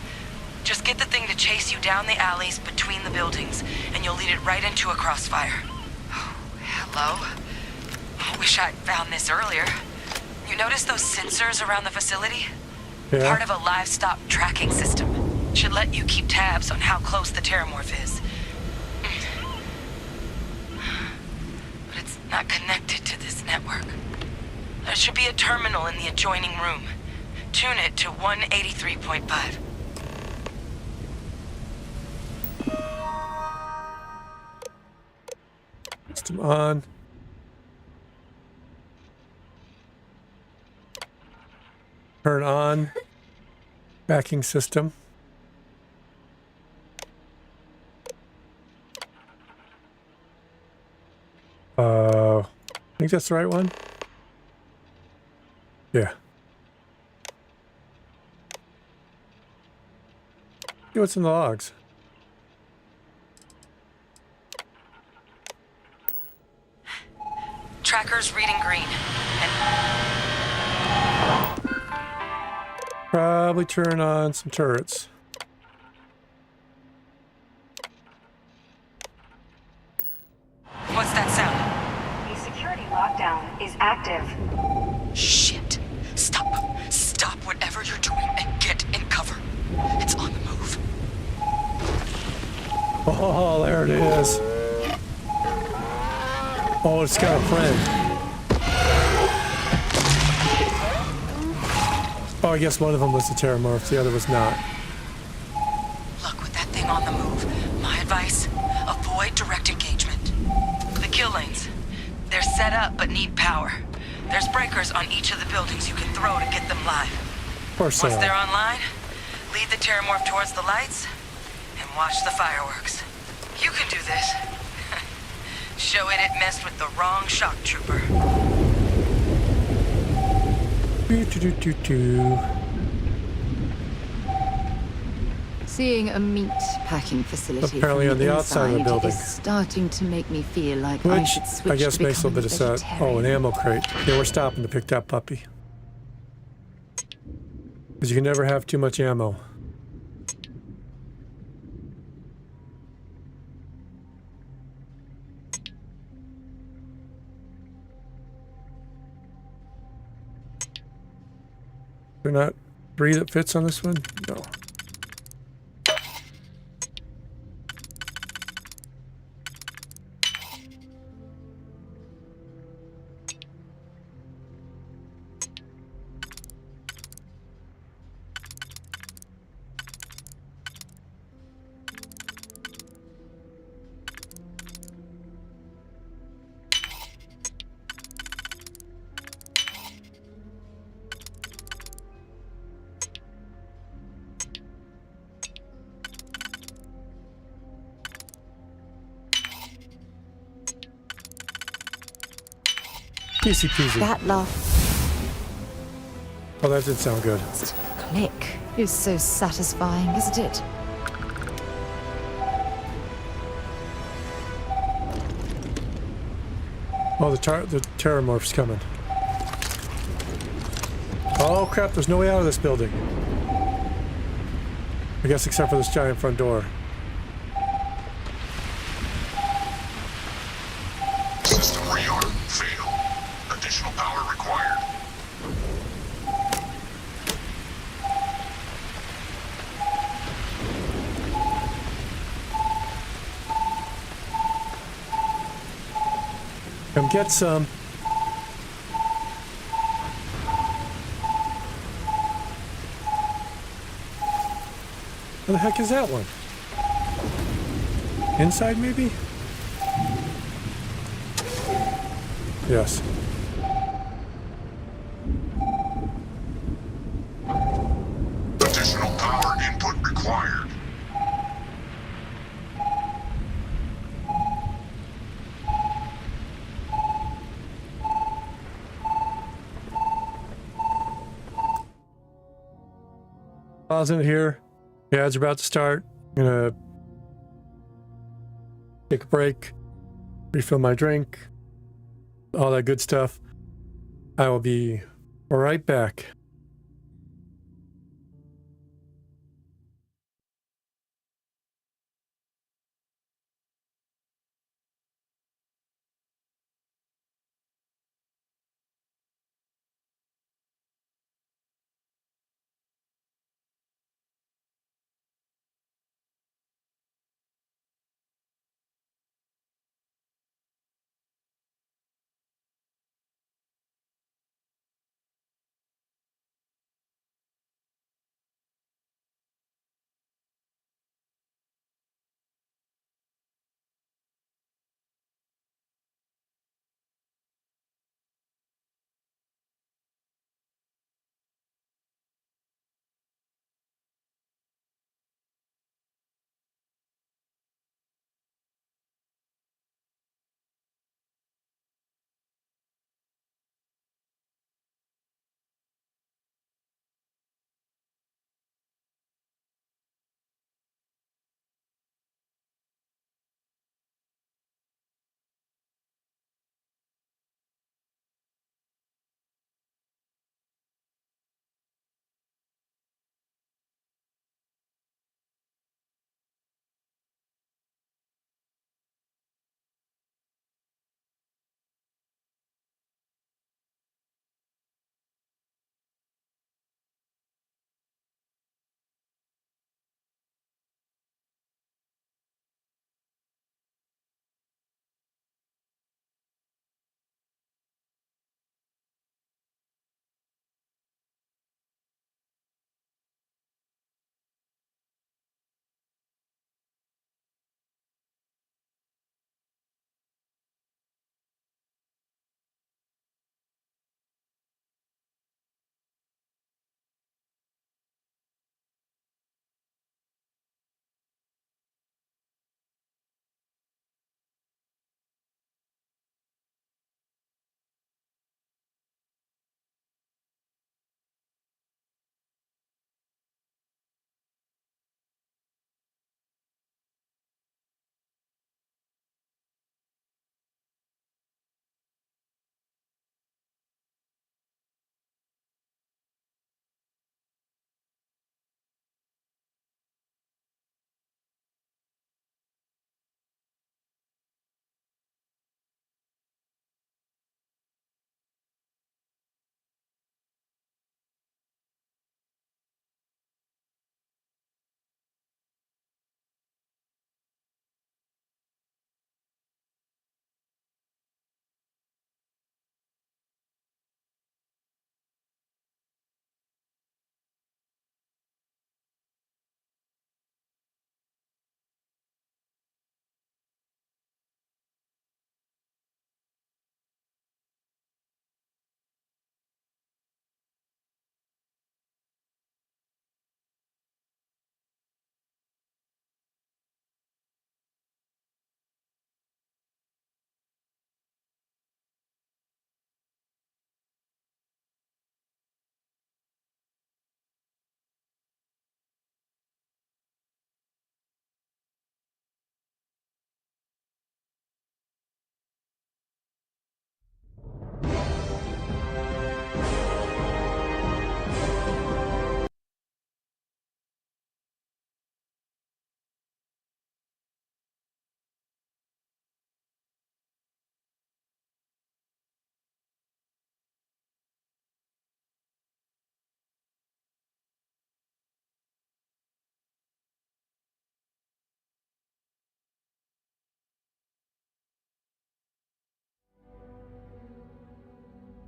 Just get the thing to chase you down the alleys between the buildings, and you'll lead it right into a crossfire. Oh, hello? I wish I'd found this earlier. You notice those sensors around the facility? Yeah. Part of a livestock tracking system. Should let you keep tabs on how close the terramorph is. But it's not connected to this network. There should be a terminal in the adjoining room. Tune it to 183.5. System on. Turn on. Backing system. I think that's the right one. Yeah. See what's in the logs. Tracker's reading green. Probably turn on some turrets. What's that sound? The security lockdown is active. Shit. Stop. Stop whatever you're doing and get in cover. It's on the move. Oh, there it is. Oh, it's got a friend. Oh, I guess one of them was the terramorph, the other was not. Look, with that thing on the move, my advice, avoid direct engagement. The kill lanes, they're set up but need power. There's breakers on each of the buildings you can throw to get them live. Of course Once they they're are. online, lead the terramorph towards the lights and watch the fireworks. You can do this. Show it messed with the wrong shock trooper. Seeing a meat packing facility Apparently from on the outside of the inside building. is starting to make me feel like I Which should switch I guess to makes a little bit of becoming sense. Oh, an ammo crate. Yeah, we're stopping to pick that puppy. Because you can never have too much ammo. There not 3 that fits on this one? No. Easy peasy. That last Oh, that did sound good. click is so satisfying, isn't it? Oh, the terramorph's coming. Oh crap, there's no way out of this building. I guess except for this giant front door. System rearm failed. Additional power required. Come get some. Where the heck is that one? Inside, maybe? Yes. Additional power input required. Pausing it here. The ads are about to start. I'm gonna take a break, refill my drink, all that good stuff. I will be right back.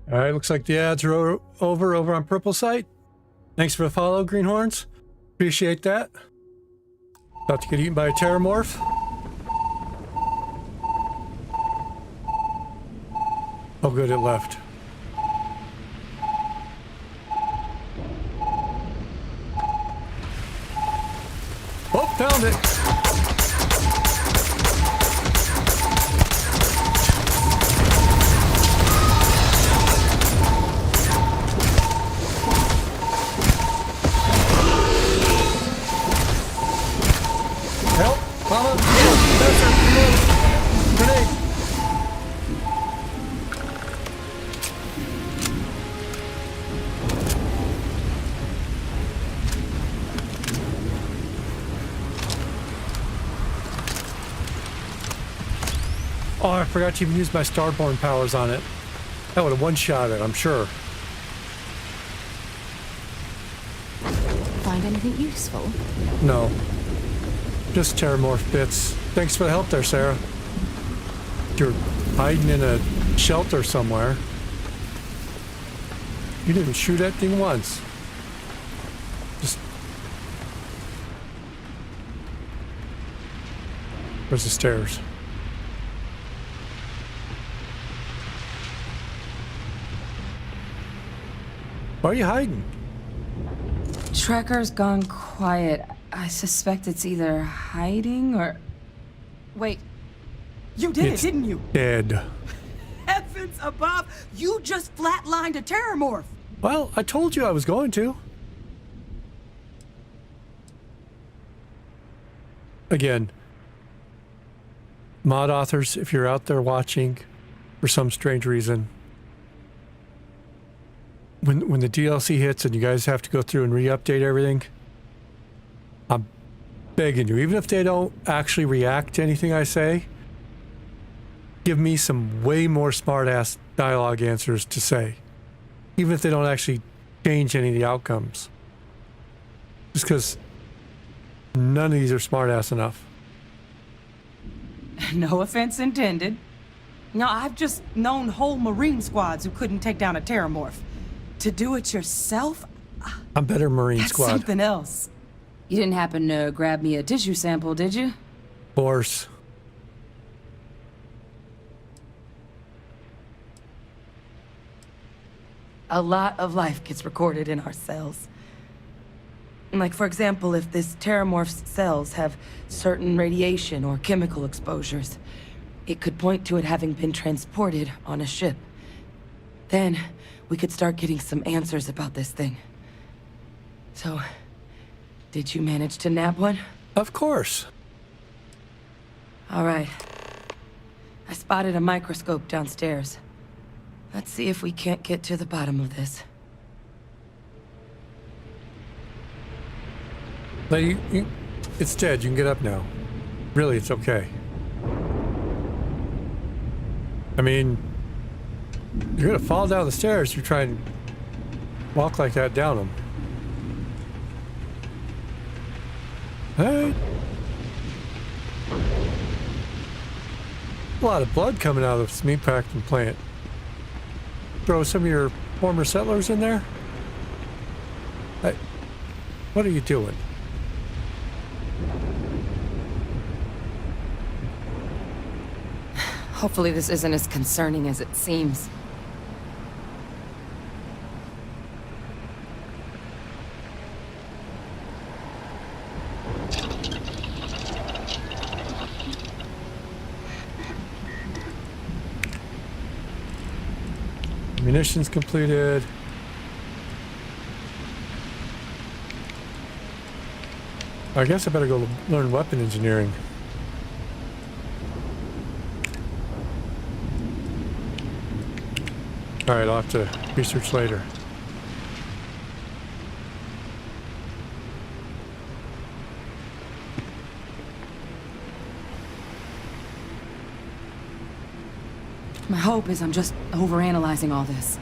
All right, looks like the ads are over on Purple site. Thanks for the follow, Greenhorns. Appreciate that. About to get eaten by a Terramorph. Oh, good, it left. Oh, found it. Oh, I forgot to even use my starborn powers on it. That would have one-shot it, I'm sure. Find anything useful? No. Just terramorph bits. Thanks for the help there, Sarah. You're hiding in a shelter somewhere. You didn't shoot that thing once. Just... Where's the stairs? Why are you hiding? Tracker's gone quiet. I suspect it's either hiding or... Wait. You did it, didn't you? Dead. Heavens above! You just flatlined a terramorph! Well, I told you I was going to. Again, mod authors, if you're out there watching for some strange reason, when the DLC hits and you guys have to go through and re-update everything, I'm begging you, even if they don't actually react to anything I say, give me some way more smart-ass dialogue answers to say. Even if they don't actually change any of the outcomes. Just because none of these are smart-ass enough. No offense intended. Now, I've just known whole Marine squads who couldn't take down a terramorph. To do it yourself? I'm better Marine That's Squad. something else. You didn't happen to grab me a tissue sample, did you? Of course. A lot of life gets recorded in our cells. Like, for example, if this terramorph's cells have certain radiation or chemical exposures, it could point to it having been transported on a ship. Then, we could start getting some answers about this thing. So, did you manage to nab one? Of course. All right. I spotted a microscope downstairs. Let's see if we can't get to the bottom of this. Lady, it's dead. You can get up now. Really, it's okay. I mean, you're gonna fall down the stairs if you try and walk like that down them. Hey. A lot of blood coming out of this meatpacking plant. Throw some of your former settlers in there? Hey, what are you doing? Hopefully this isn't as concerning as it seems. Munitions completed. I guess I better go learn weapon engineering. Alright, I'll have to research later. My hope is I'm just overanalyzing all this.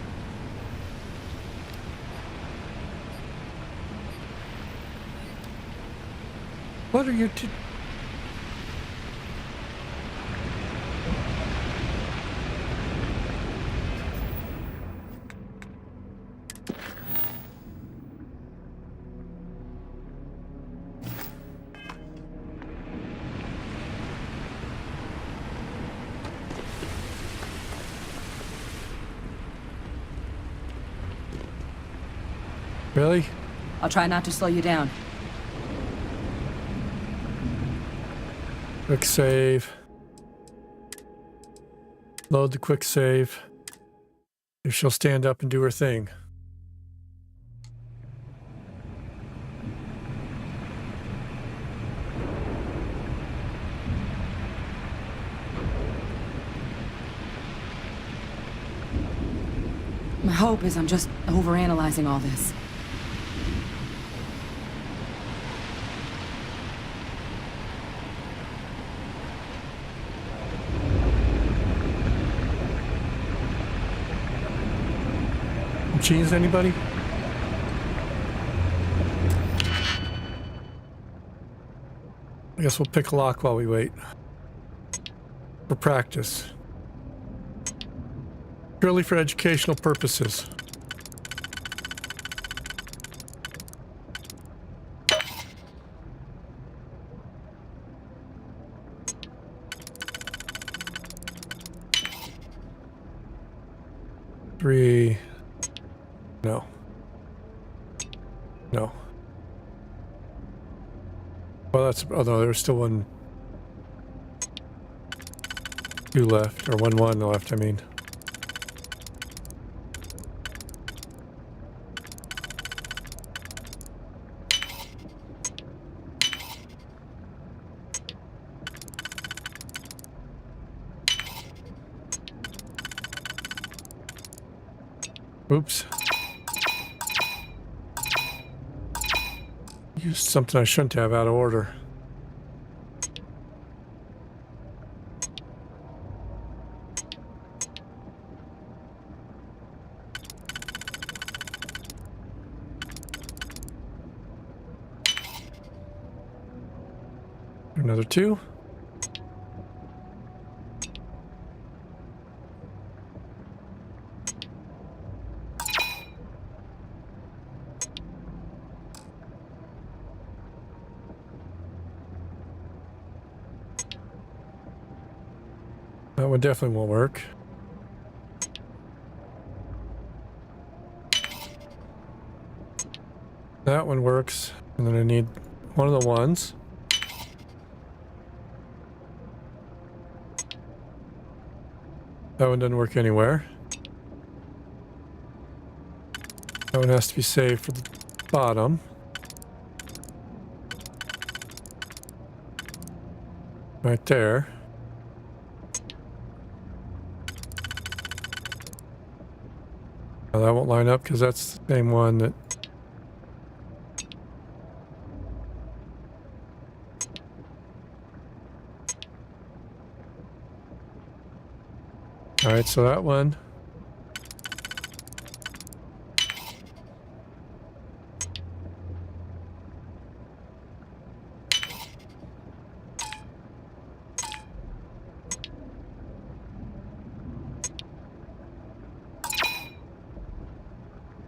What are you Really? I'll try not to slow you down. Quick save. Load the quick save. If she'll stand up and do her thing. My hope is I'm just overanalyzing all this. Cheese, anybody? I guess we'll pick a lock while we wait. For practice. Purely for educational purposes. Three. No. No. Well, that's, although there's still one, two left, or one left, I mean. Oops. Used something I shouldn't have out of order. Another two. That one definitely won't work. That one works, and then I need one of the ones. That one doesn't work anywhere. That one has to be saved for the bottom. Right there. Now that won't line up because that's the same one that... Alright, so that one.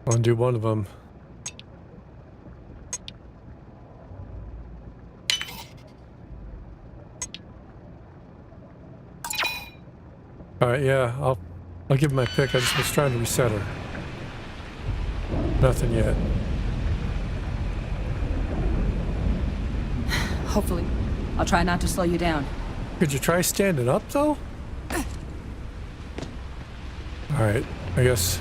I'll undo one of them. Alright, yeah, I'll give my pick. I just was trying to reset her. Nothing yet. Hopefully. I'll try not to slow you down. Could you try standing up, though? Alright, I guess...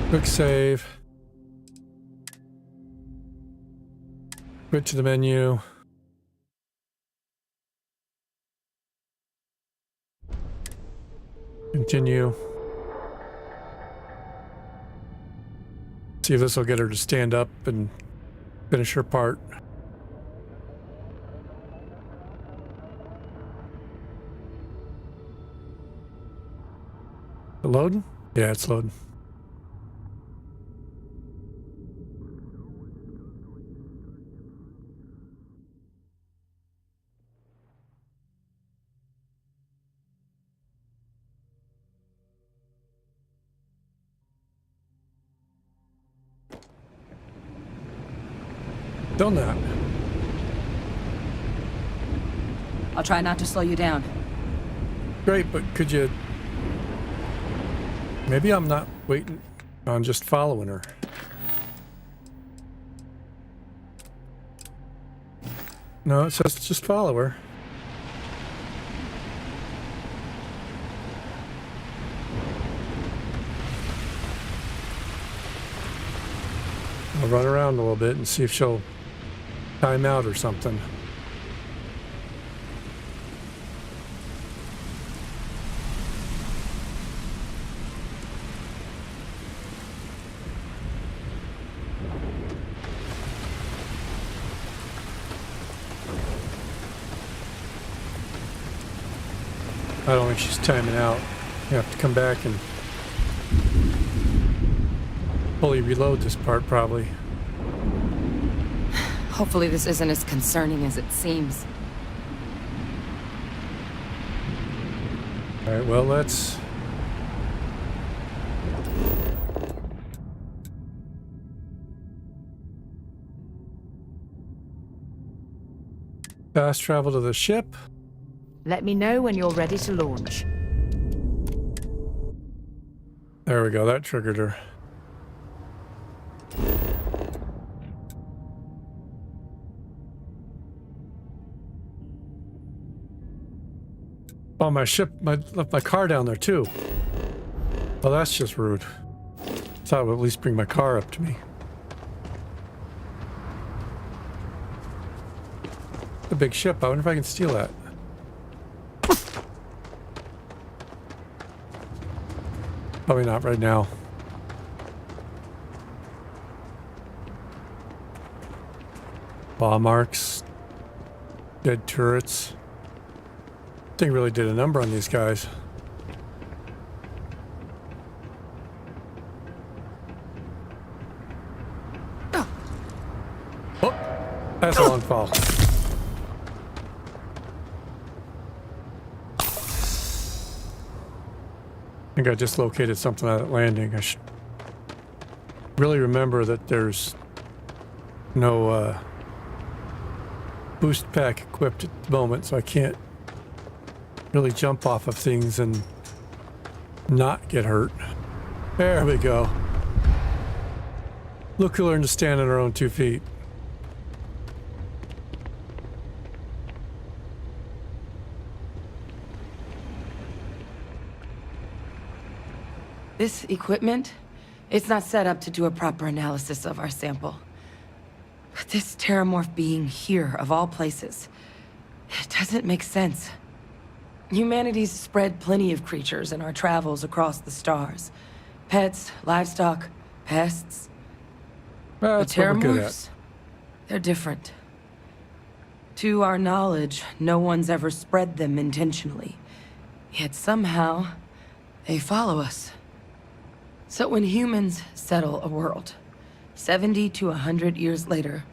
Quick save. Quit to the menu. Continue. See if this will get her to stand up and finish her part. Is it loading? Yeah, it's loading. Still not. I'll try not to slow you down. Great, but could you... Maybe I'm not waiting on just following her. No, it says just follow her. I'll run around a little bit and see if she'll time out or something. I don't think she's timing out. You have to come back and fully reload this part, probably. Hopefully this isn't as concerning as it seems. Alright, well, let's... fast travel to the ship. Let me know when you're ready to launch. There we go, that triggered her. Oh, my ship, left my car down there too. Well, that's just rude. Thought it would at least bring my car up to me. A big ship. I wonder if I can steal that. Probably not right now. Bomb marks. Dead turrets. Thing really did a number on these guys. Oh, that's a long fall. I think I just located something at that landing. I should really remember that there's no boost pack equipped at the moment, so I can't really jump off of things and not get hurt. There we go. Look who learned to stand on her own 2 feet. This equipment, it's not set up to do a proper analysis of our sample. But this terramorph being here, of all places, it doesn't make sense. Humanity's spread plenty of creatures in our travels across the stars. Pets, livestock, pests. But That's what we're good terramorphs, they're different. To our knowledge, no one's ever spread them intentionally. Yet somehow, they follow us. So when humans settle a world, 70 to 100 years later,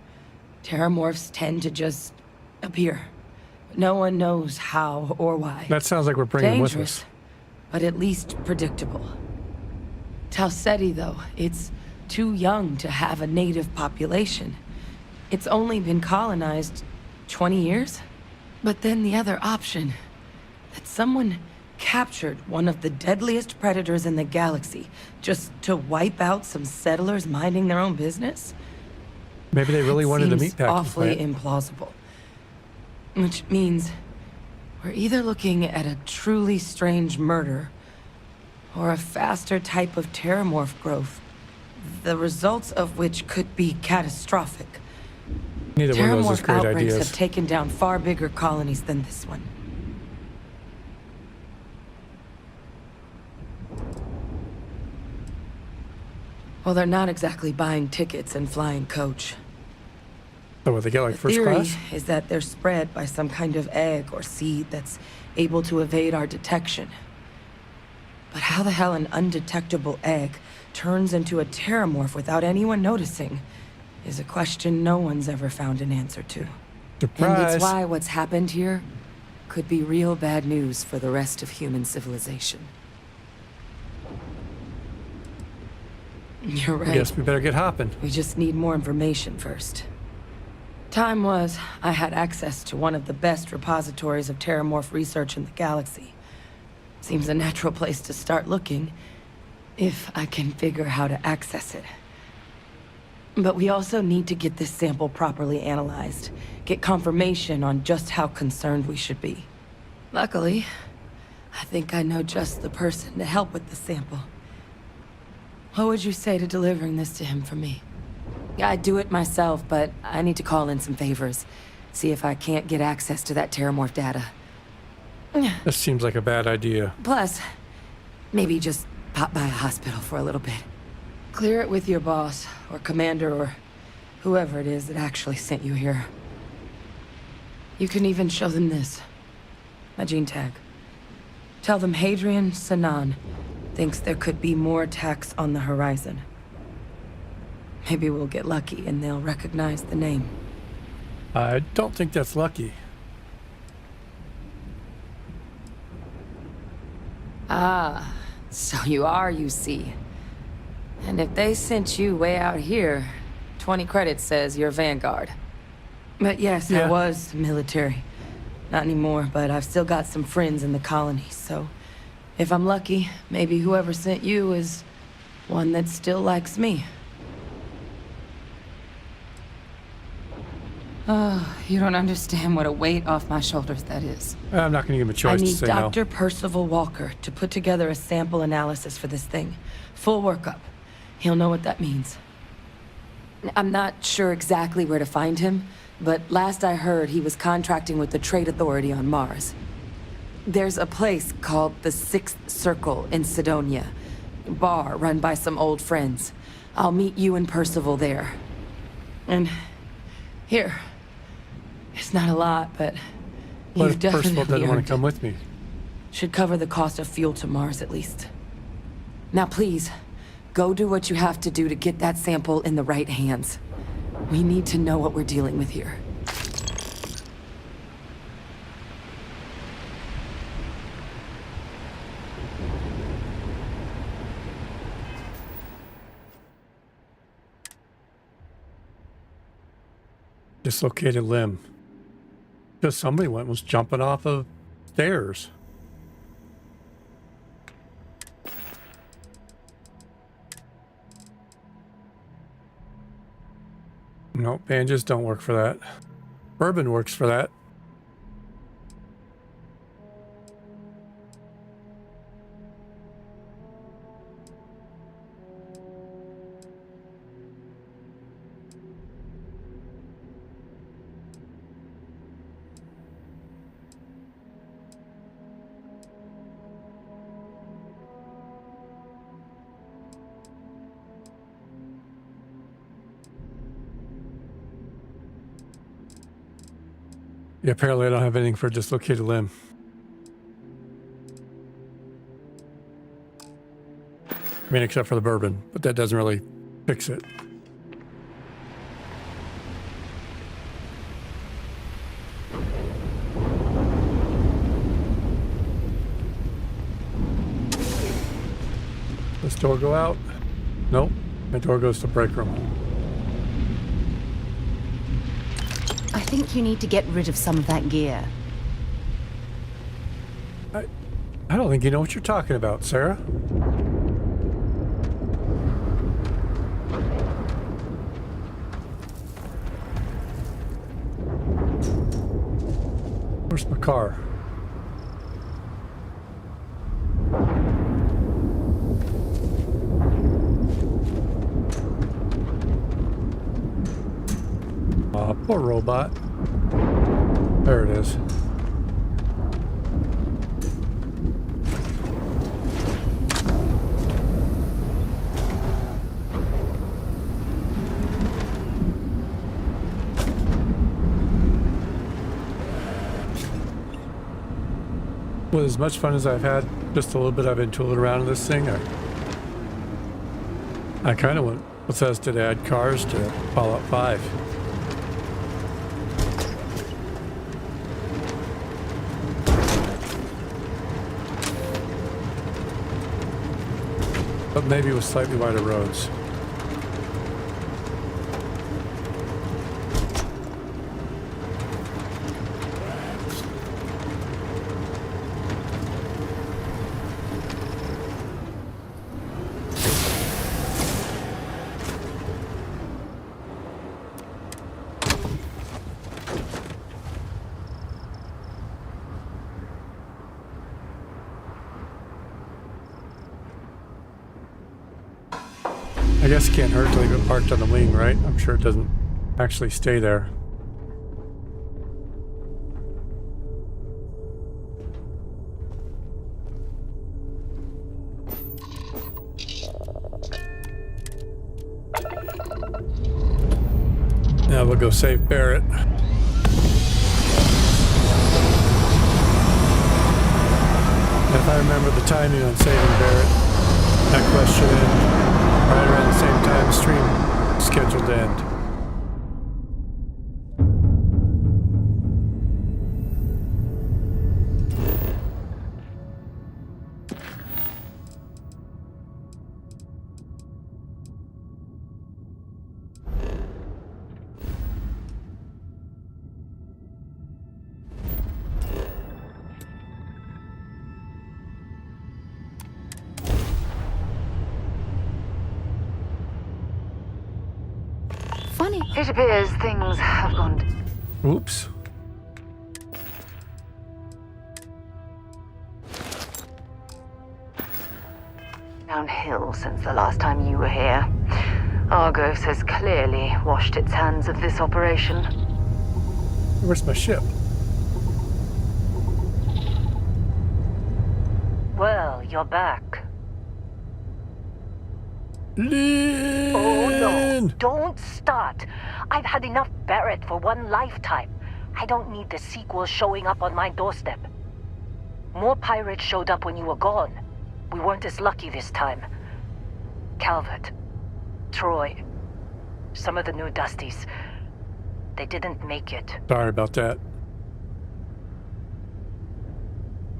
terramorphs tend to just appear. No one knows how or why. That sounds like we're bringing them with Dangerous, us. but at least predictable. Talseti, though, it's too young to have a native population. It's only been colonized 20 years? But then the other option, that someone captured one of the deadliest predators in the galaxy just to wipe out some settlers minding their own business? Maybe they really wanted to Seems meet packing awfully plant. implausible. Which means we're either looking at a truly strange murder or a faster type of terramorph growth, the results of which could be catastrophic. Neither one of those is Terramorph great outbreaks ideas. have taken down far bigger colonies than this one. Well, they're not exactly buying tickets and flying coach. So what, they get like The first theory class? is that they're spread by some kind of egg or seed that's able to evade our detection. But how the hell an undetectable egg turns into a terramorph without anyone noticing is a question no one's ever found an answer to. And Surprise. it's why what's happened here could be real bad news for the rest of human civilization. You're right. I guess we better get hopping. We just need more information first. Time was, I had access to one of the best repositories of terramorph research in the galaxy. Seems a natural place to start looking, if I can figure how to access it. But we also need to get this sample properly analyzed, get confirmation on just how concerned we should be. Luckily, I think I know just the person to help with the sample. What would you say to delivering this to him for me? I'd do it myself, but I need to call in some favors. See if I can't get access to that terramorph data. This seems like a bad idea. Plus, maybe just pop by a hospital for a little bit. Clear it with your boss, or commander, or whoever it is that actually sent you here. You can even show them this. My gene tag. Tell them Hadrian Sanan thinks there could be more attacks on the horizon. Maybe we'll get lucky and they'll recognize the name. I don't think that's lucky. Ah, so you are UC. And if they sent you way out here, 20 credits says you're Vanguard. But yes, I was military. Not anymore, but I've still got some friends in the colonies, so if I'm lucky, maybe whoever sent you is one that still likes me. Oh, you don't understand what a weight off my shoulders that is. I'm not going to give him a choice I to need say Dr. Percival Walker to put together a sample analysis for this thing. Full workup. He'll know what that means. I'm not sure exactly where to find him, but last I heard he was contracting with the Trade Authority on Mars. There's a place called the Sixth Circle in Sidonia. A bar run by some old friends. I'll meet you and Percival there. And here. It's not a lot, but What you've if Percival definitely doesn't want earned to come it. with me? Should cover the cost of fuel to Mars at least. Now please, go do what you have to do to get that sample in the right hands. We need to know what we're dealing with here. Dislocated limb. Because somebody was jumping off of stairs. No, bandages don't work for that. Bourbon works for that. Yeah, apparently I don't have anything for a dislocated limb. I mean, except for the bourbon, but that doesn't really fix it. Does this door go out? Nope. My door goes to break room. I think you need to get rid of some of that gear. I don't think you know what you're talking about, Sarah. Where's my car? Aw, poor robot. There it is. With as much fun as I've had, just a little bit I've been tooling around in this thing, I kind of went Bethesda to add cars to Fallout 5. But maybe with slightly wider roads. I guess it can't hurt to leave it parked on the wing, right? I'm sure it doesn't actually stay there. Now we'll go save Barrett. If I remember the timing on saving Barrett, that question in right around the same time stream scheduled to end. Funny. It appears things have gone. Oops. Downhill since the last time you were here. Argos has clearly washed its hands of this operation. Where's my ship? Well, you're back. Lynn! Oh no, don't start. I've had enough Barrett for one lifetime. I don't need the sequel showing up on my doorstep. More pirates showed up when you were gone. We weren't as lucky this time. Calvert, Troy, some of the new Dusties, they didn't make it. Sorry about that.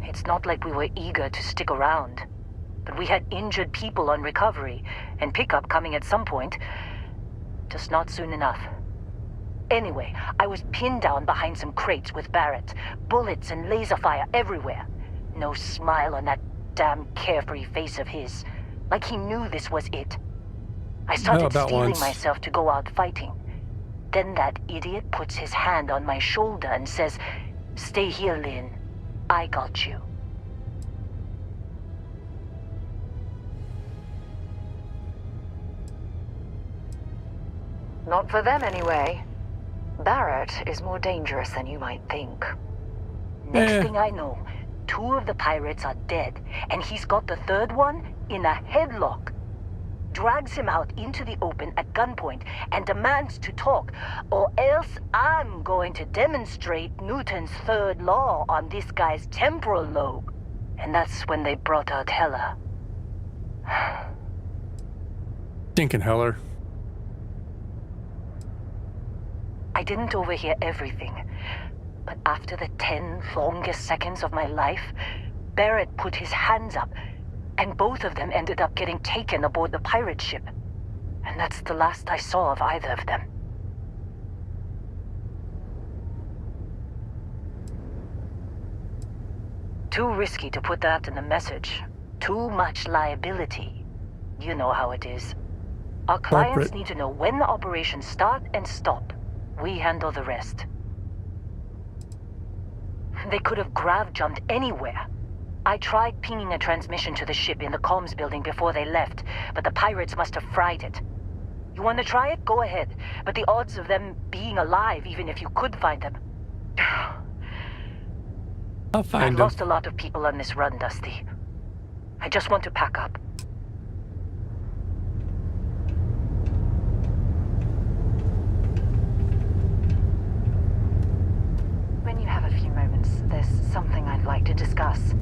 It's not like we were eager to stick around. But we had injured people on recovery, and pickup coming at some point. Just not soon enough. Anyway, I was pinned down behind some crates with Barrett. Bullets and laser fire everywhere. No smile on that damn carefree face of his. Like he knew this was it. I started steeling myself to go out fighting. Then that idiot puts his hand on my shoulder and says, "Stay here, Lynn. I got you." Not for them, anyway. Barrett is more dangerous than you might think. Next thing I know, 2 of the pirates are dead, and he's got the 3rd one in a headlock. Drags him out into the open at gunpoint and demands to talk, or else I'm going to demonstrate Newton's 3rd law on this guy's temporal lobe. And that's when they brought out Heller. Stinking Heller. I didn't overhear everything, but after the 10 longest seconds of my life, Barrett put his hands up, and both of them ended up getting taken aboard the pirate ship. And that's the last I saw of either of them. Too risky to put that in the message. Too much liability. You know how it is. Our clients need to know when the operations start and stop. We handle the rest. They could have grav-jumped anywhere. I tried pinging a transmission to the ship in the comms building before they left, but the pirates must have fried it. You want to try it? Go ahead. But the odds of them being alive, even if you could find them... I'll find I've them. lost a lot of people on this run, Dusty. I just want to pack up. When you have a few moments, there's something I'd like to discuss.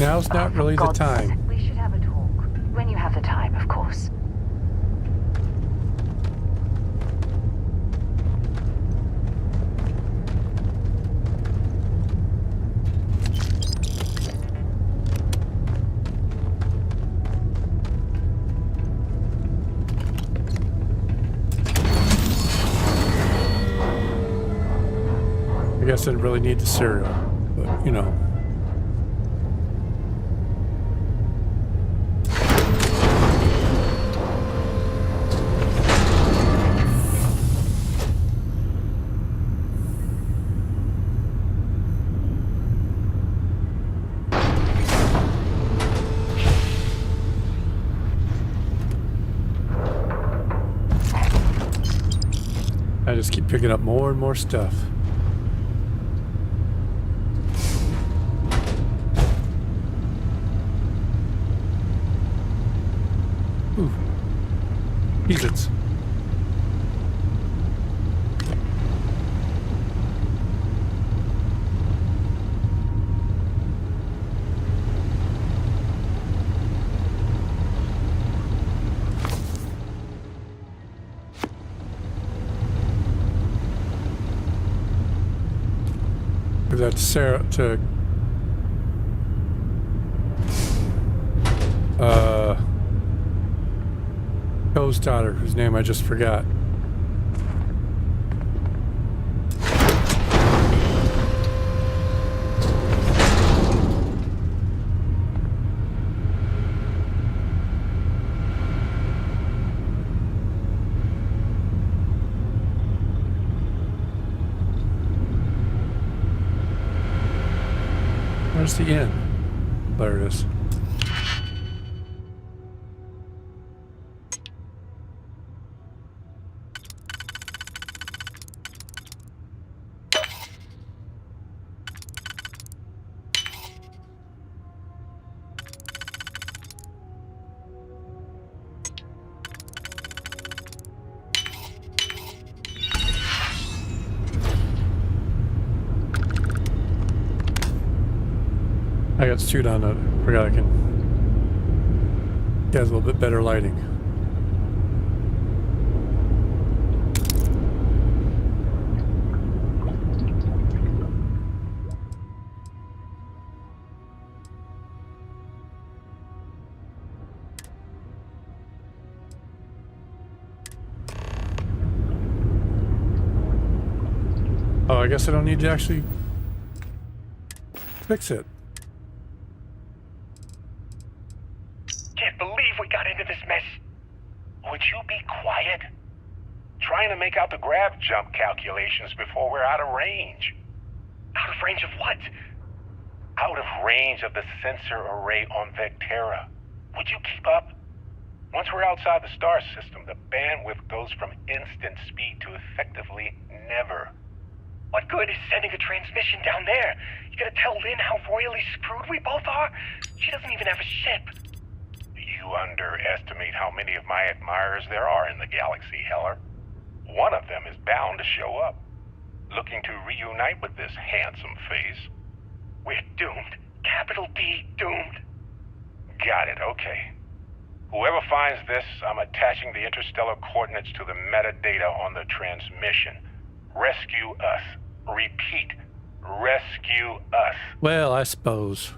Now's not really the time. We should have a talk. When you have the time, of course. I guess I didn't really need the cereal, but you know. I just keep picking up more and more stuff. Ooh. Easits. Sarah, to Co's daughter, whose name I just forgot. Where's the inn? There it is. I got suit on it. Forgot I can get a little bit better lighting. Oh, I guess I don't need to actually fix it. Can't believe we got into this mess. Would you be quiet? Trying to make out the grav jump calculations before we're out of range. Out of range of what? Out of range of the sensor array on Vectera. Would you keep up? Once we're outside the star system, the bandwidth goes from instant speed to effectively never. What good is sending a transmission down there? You gonna tell Lynn how royally screwed we both are? She doesn't even have a ship. You underestimate how many of my admirers there are in the galaxy, Heller. One of them is bound to show up, looking to reunite with this handsome face. We're doomed. Capital D, doomed. Got it, okay. Whoever finds this, I'm attaching the interstellar coordinates to the metadata on the transmission. Rescue us. Repeat. Rescue us. Well, I suppose.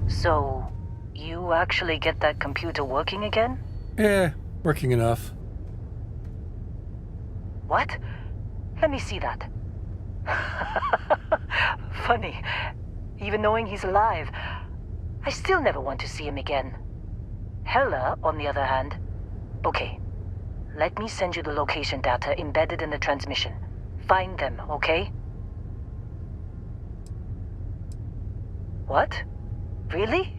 So, you actually get that computer working again? Working enough. What? Let me see that. Funny. Even knowing he's alive, I still never want to see him again. Hella, on the other hand. Okay. Let me send you the location data embedded in the transmission. Find them, okay? What? Really?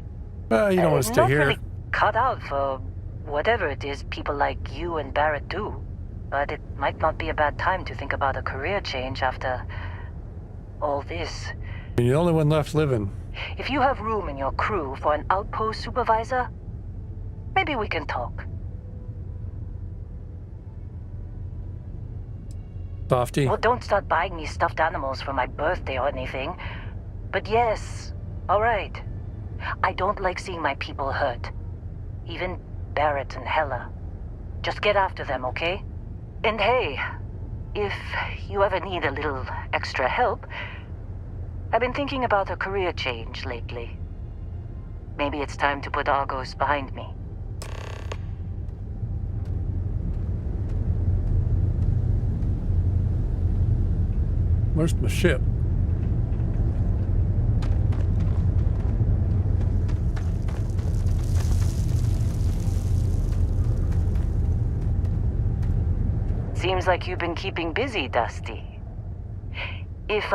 Well, you don't want to stay here. Not really cut out for whatever it is people like you and Barrett do. But it might not be a bad time to think about a career change after all this. You're the only one left living. If you have room in your crew for an outpost supervisor, maybe we can talk. Softy. Well, don't start buying me stuffed animals for my birthday or anything. But yes, all right. I don't like seeing my people hurt. Even Barrett and Hella. Just get after them, okay? And hey, if you ever need a little extra help, I've been thinking about a career change lately. Maybe it's time to put Argos behind me. Where's my ship? Seems like you've been keeping busy, Dusty. If,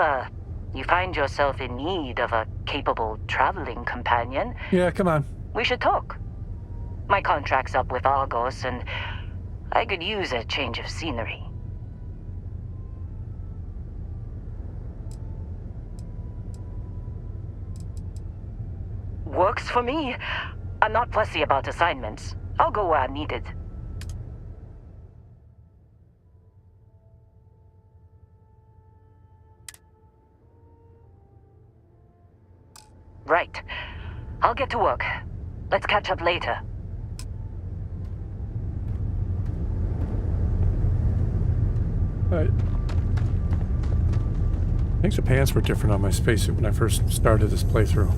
you find yourself in need of a capable traveling companion... Yeah, come on. We should talk. My contract's up with Argos, and I could use a change of scenery. Works for me. I'm not fussy about assignments. I'll go where I'm needed. Right. I'll get to work. Let's catch up later. Alright. I think the pants were different on my spacesuit when I first started this playthrough.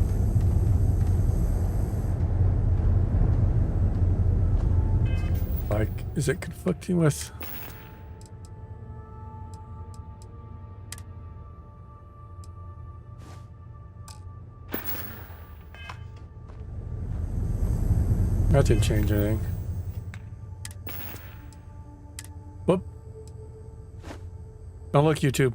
Like, is it conflicting with... That didn't change anything. Whoop. Don't look, YouTube.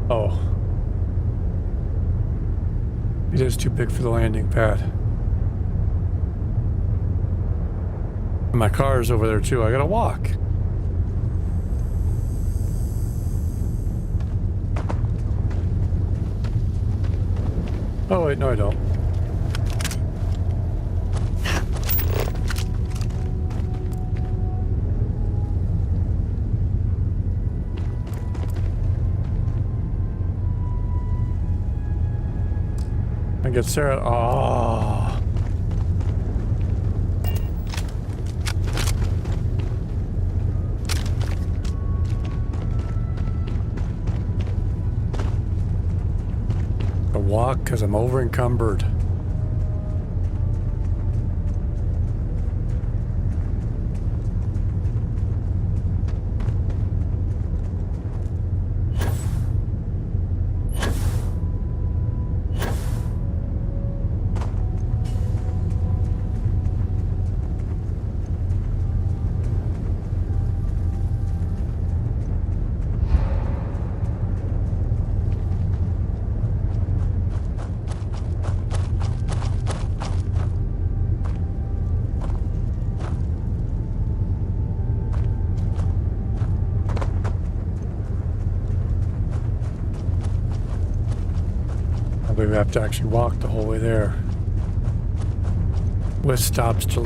Oh. It is too big for the landing pad. And my car is over there too. I gotta walk. Oh wait, no I don't. I get Sarah. Oh. I walk because I'm over encumbered. We have to actually walk the whole way there. With stops to,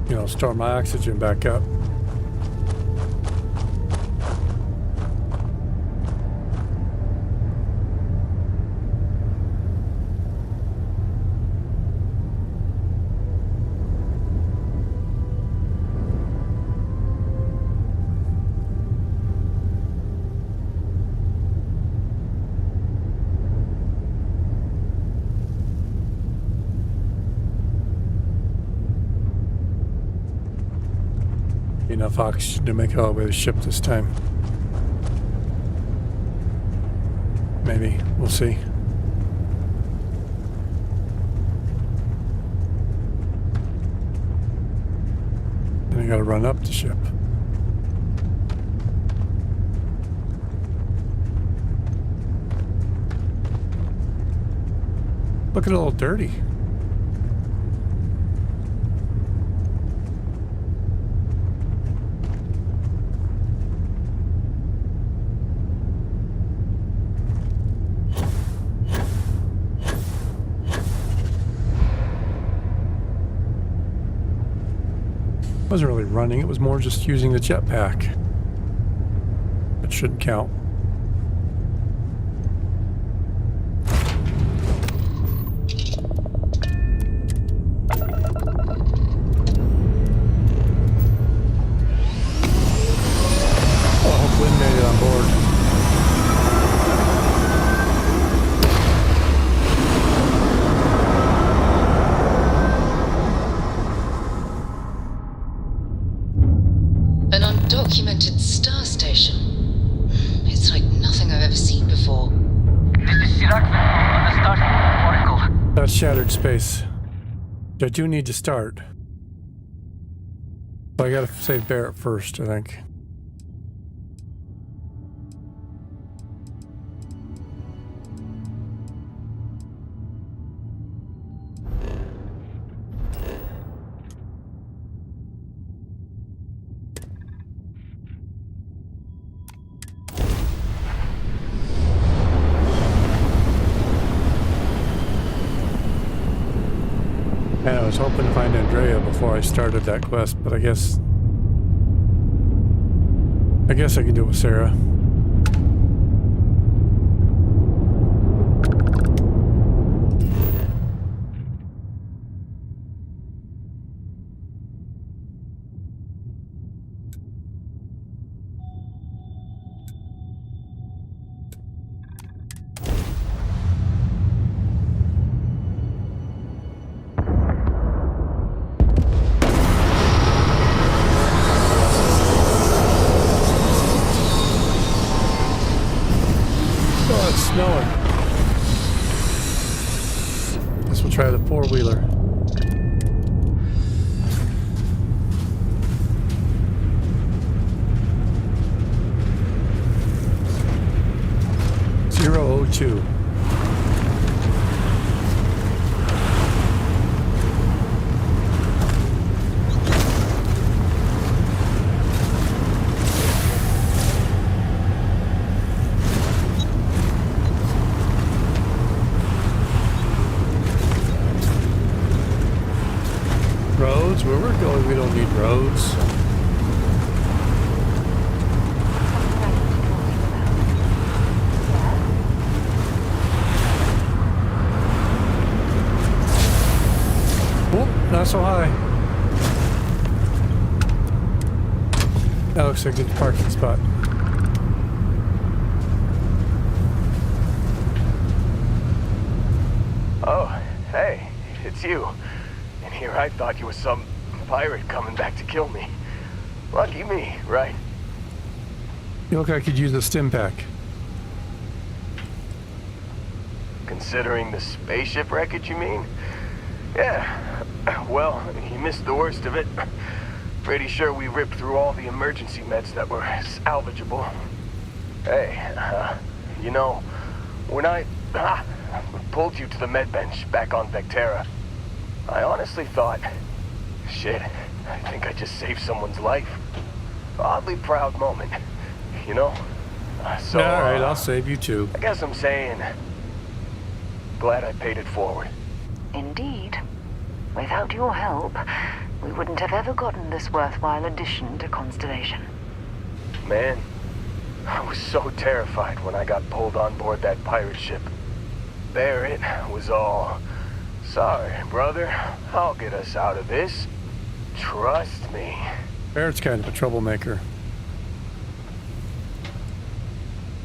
you know, store my oxygen back up. Enough oxygen to make it all the way to the ship this time. Maybe. We'll see. Then I gotta run up the ship. Looking a little dirty. Wasn't really running, it was more just using the jetpack. That shouldn't count. Oh, hopefully made it on board. Undocumented star station. It's like nothing I've ever seen before. This is Chirac on the Starfield Oracle. That's shattered space. I do need to start. But I gotta save Barrett first, I think. And I was hoping to find Andrea before I started that quest, but I guess I can do it with Sarah. Snowing. Guess we'll try the four-wheeler. (002). Roads? Where we're going, we don't need roads. Oh, not so high. That looks like a good parking spot. Oh, hey, it's you. Here I thought you was some pirate coming back to kill me. Lucky me, right? You look like I could use a stim pack. Considering the spaceship wreckage, you mean? Yeah. Well, you missed the worst of it. Pretty sure we ripped through all the emergency meds that were salvageable. Hey, you know, when I pulled you to the med bench back on Vectera, I honestly thought, shit, I think I just saved someone's life. Oddly proud moment, you know? So, alright, I'll save you too. I guess I'm saying, glad I paid it forward. Indeed. Without your help, we wouldn't have ever gotten this worthwhile addition to Constellation. Man, I was so terrified when I got pulled on board that pirate ship. Barrett was all, sorry, brother, I'll get us out of this. Trust me. Barrett's kind of a troublemaker.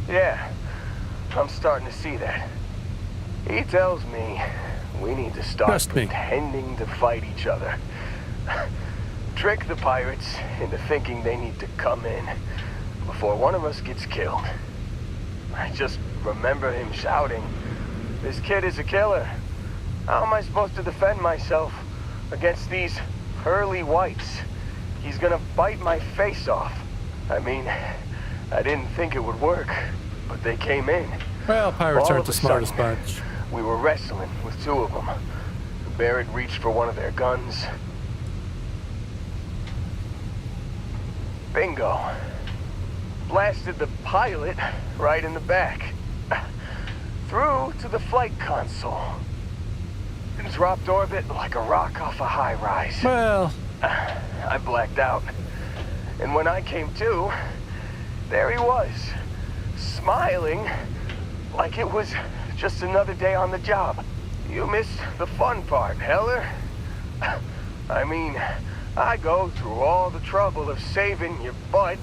Yeah, I'm starting to see that. He tells me we need to start pretending to fight each other. Trick the pirates into thinking they need to come in before one of us gets killed. I just remember him shouting, "This kid is a killer. How am I supposed to defend myself against these pearly whites? He's gonna bite my face off." I mean, I didn't think it would work, but they came in. Well, pirates aren't the smartest bunch. We were wrestling with two of them. Barrett reached for one of their guns. Bingo. Blasted the pilot right in the back. Through to the flight console. Dropped orbit like a rock off a high rise. Well, I blacked out. And when I came to, there he was, smiling like it was just another day on the job. You missed the fun part, Heller. I mean, I go through all the trouble of saving your butt,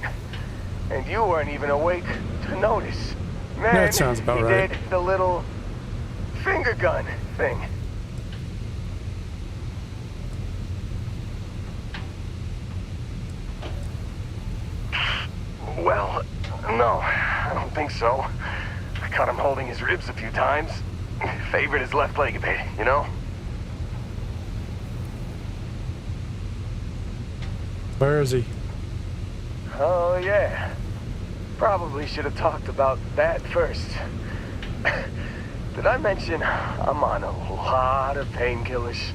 and you weren't even awake to notice. Man, that sounds about right. He did the little finger gun thing. Well, no, I don't think so. I caught him holding his ribs a few times. Favored his left leg a bit, you know? Where is he? Oh, yeah. Probably should have talked about that first. Did I mention I'm on a lot of painkillers?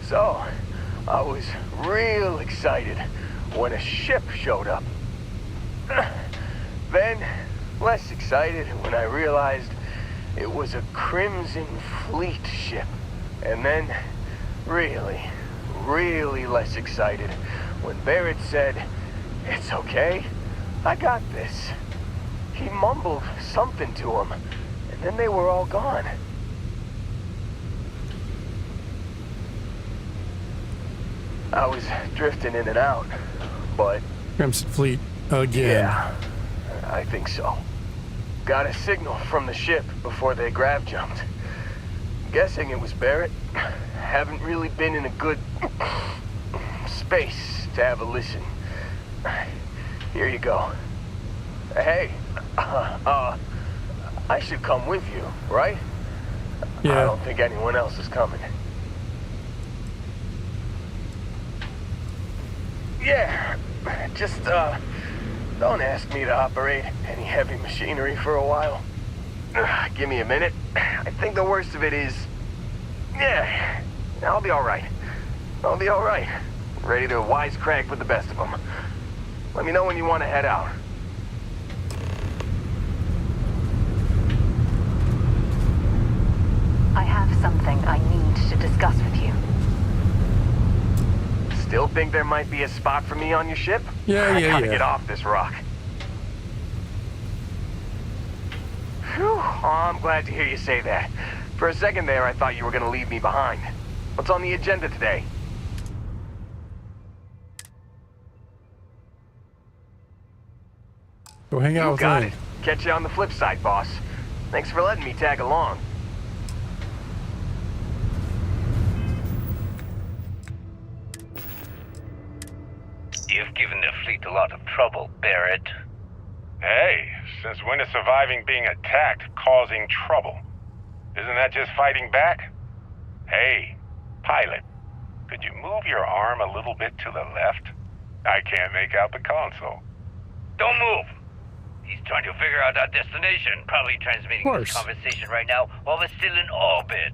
So, I was real excited when a ship showed up. Then, less excited when I realized it was a Crimson Fleet ship. And then, really less excited when Barrett said, "It's okay, I got this." He mumbled something to him, and then they were all gone. I was drifting in and out, but... Crimson Fleet again. Yeah, I think so. Got a signal from the ship before they grav jumped. Guessing it was Barrett. Haven't really been in a good space to have a listen. Here you go. Hey, I should come with you, right? Yeah. I don't think anyone else is coming. Yeah, just, don't ask me to operate any heavy machinery for a while. Give me a minute. I think the worst of it is... Yeah, I'll be alright. I'll be alright. Ready to wisecrack with the best of them. Let me know when you want to head out. I have something I need to discuss with you. Still think there might be a spot for me on your ship? Yeah. I gotta get off this rock. Phew. Oh, I'm glad to hear you say that. For a second there, I thought you were gonna leave me behind. What's on the agenda today? Go hang out with got me. it. Catch you on the flip side, boss. Thanks for letting me tag along. You've given the fleet a lot of trouble, Barrett. Hey, since when is surviving being attacked causing trouble? Isn't that just fighting back? Hey, pilot, could you move your arm a little bit to the left? I can't make out the console. Don't move! He's trying to figure out our destination. Probably transmitting this conversation right now while we're still in orbit.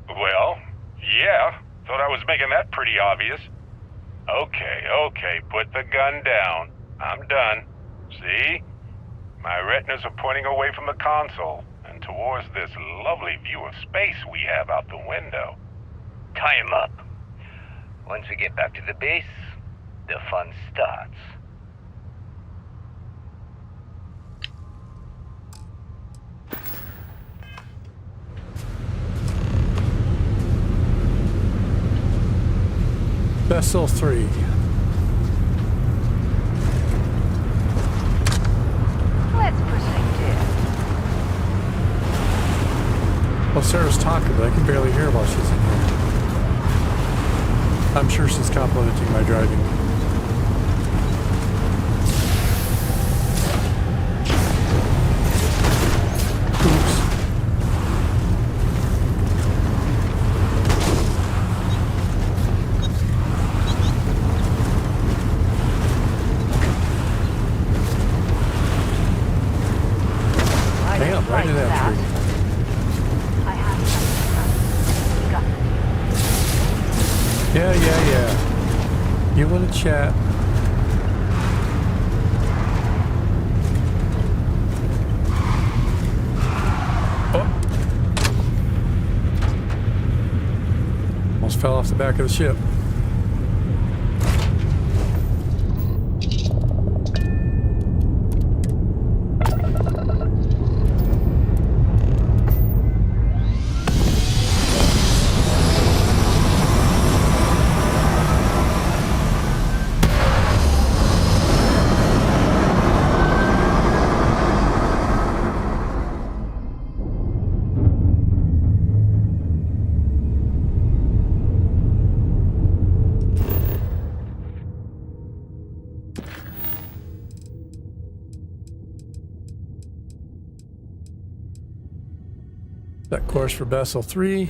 Well, yeah. Thought I was making that pretty obvious. Okay, put the gun down. I'm done. See? My retinas are pointing away from the console and towards this lovely view of space we have out the window. Tie him up. Once we get back to the base, the fun starts. Vessel 3. Let's proceed here. Well, Sarah's talking, but I can barely hear while she's in here. I'm sure she's complimenting my driving. Right in that tree. I have something. Yeah. You want to chat? Oh. Almost fell off the back of the ship. Set course for Vessel 3.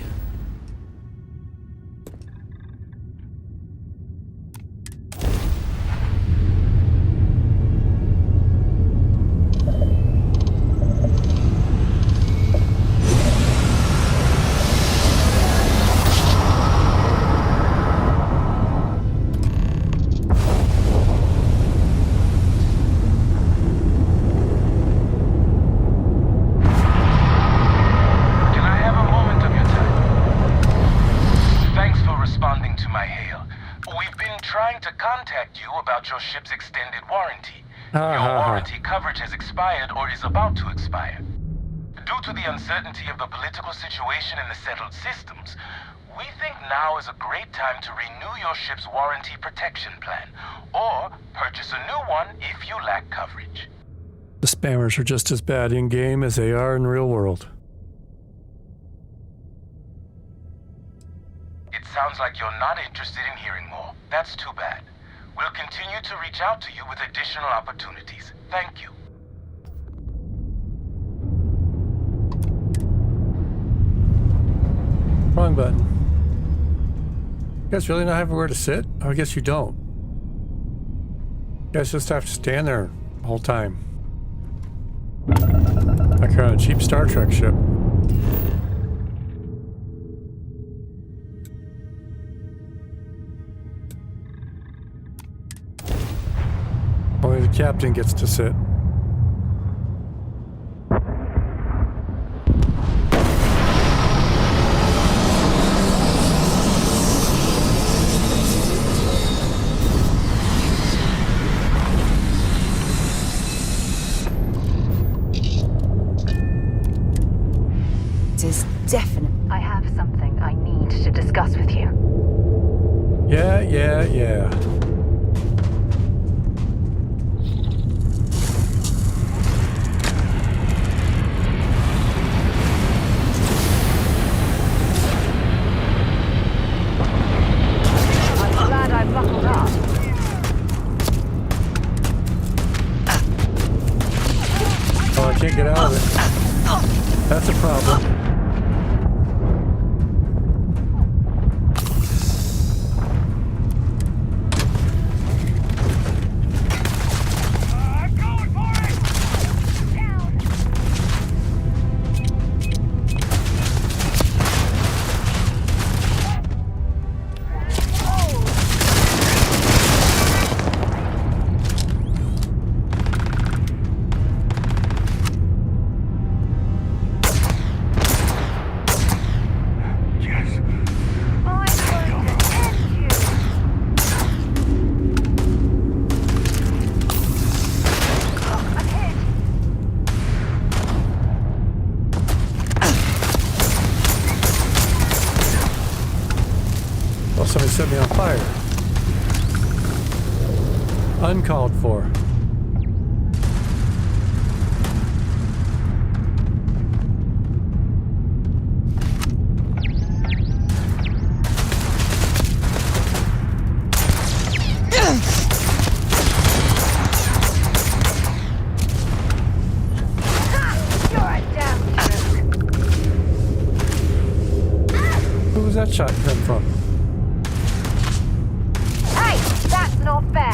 to contact you about your ship's extended warranty. Your warranty coverage has expired or is about to expire. Due to the uncertainty of the political situation in the settled systems, we think now is a great time to renew your ship's warranty protection plan, or purchase a new one if you lack coverage. The spammers are just as bad in-game as they are in real world. It sounds like you're not interested in hearing more. That's too bad. We'll continue to reach out to you with additional opportunities. Thank you. Wrong button. You guys really not have where to sit? Oh, I guess you don't. You guys just have to stand there the whole time. Like on a cheap Star Trek ship. Only the captain gets to sit. Definitely. I have something I need to discuss with you. Yeah. I'm glad I buckled up. Oh, I can't get out of it. That's a problem. Somebody set me on fire. Uncalled for. Who was that shot come from? That's not fair.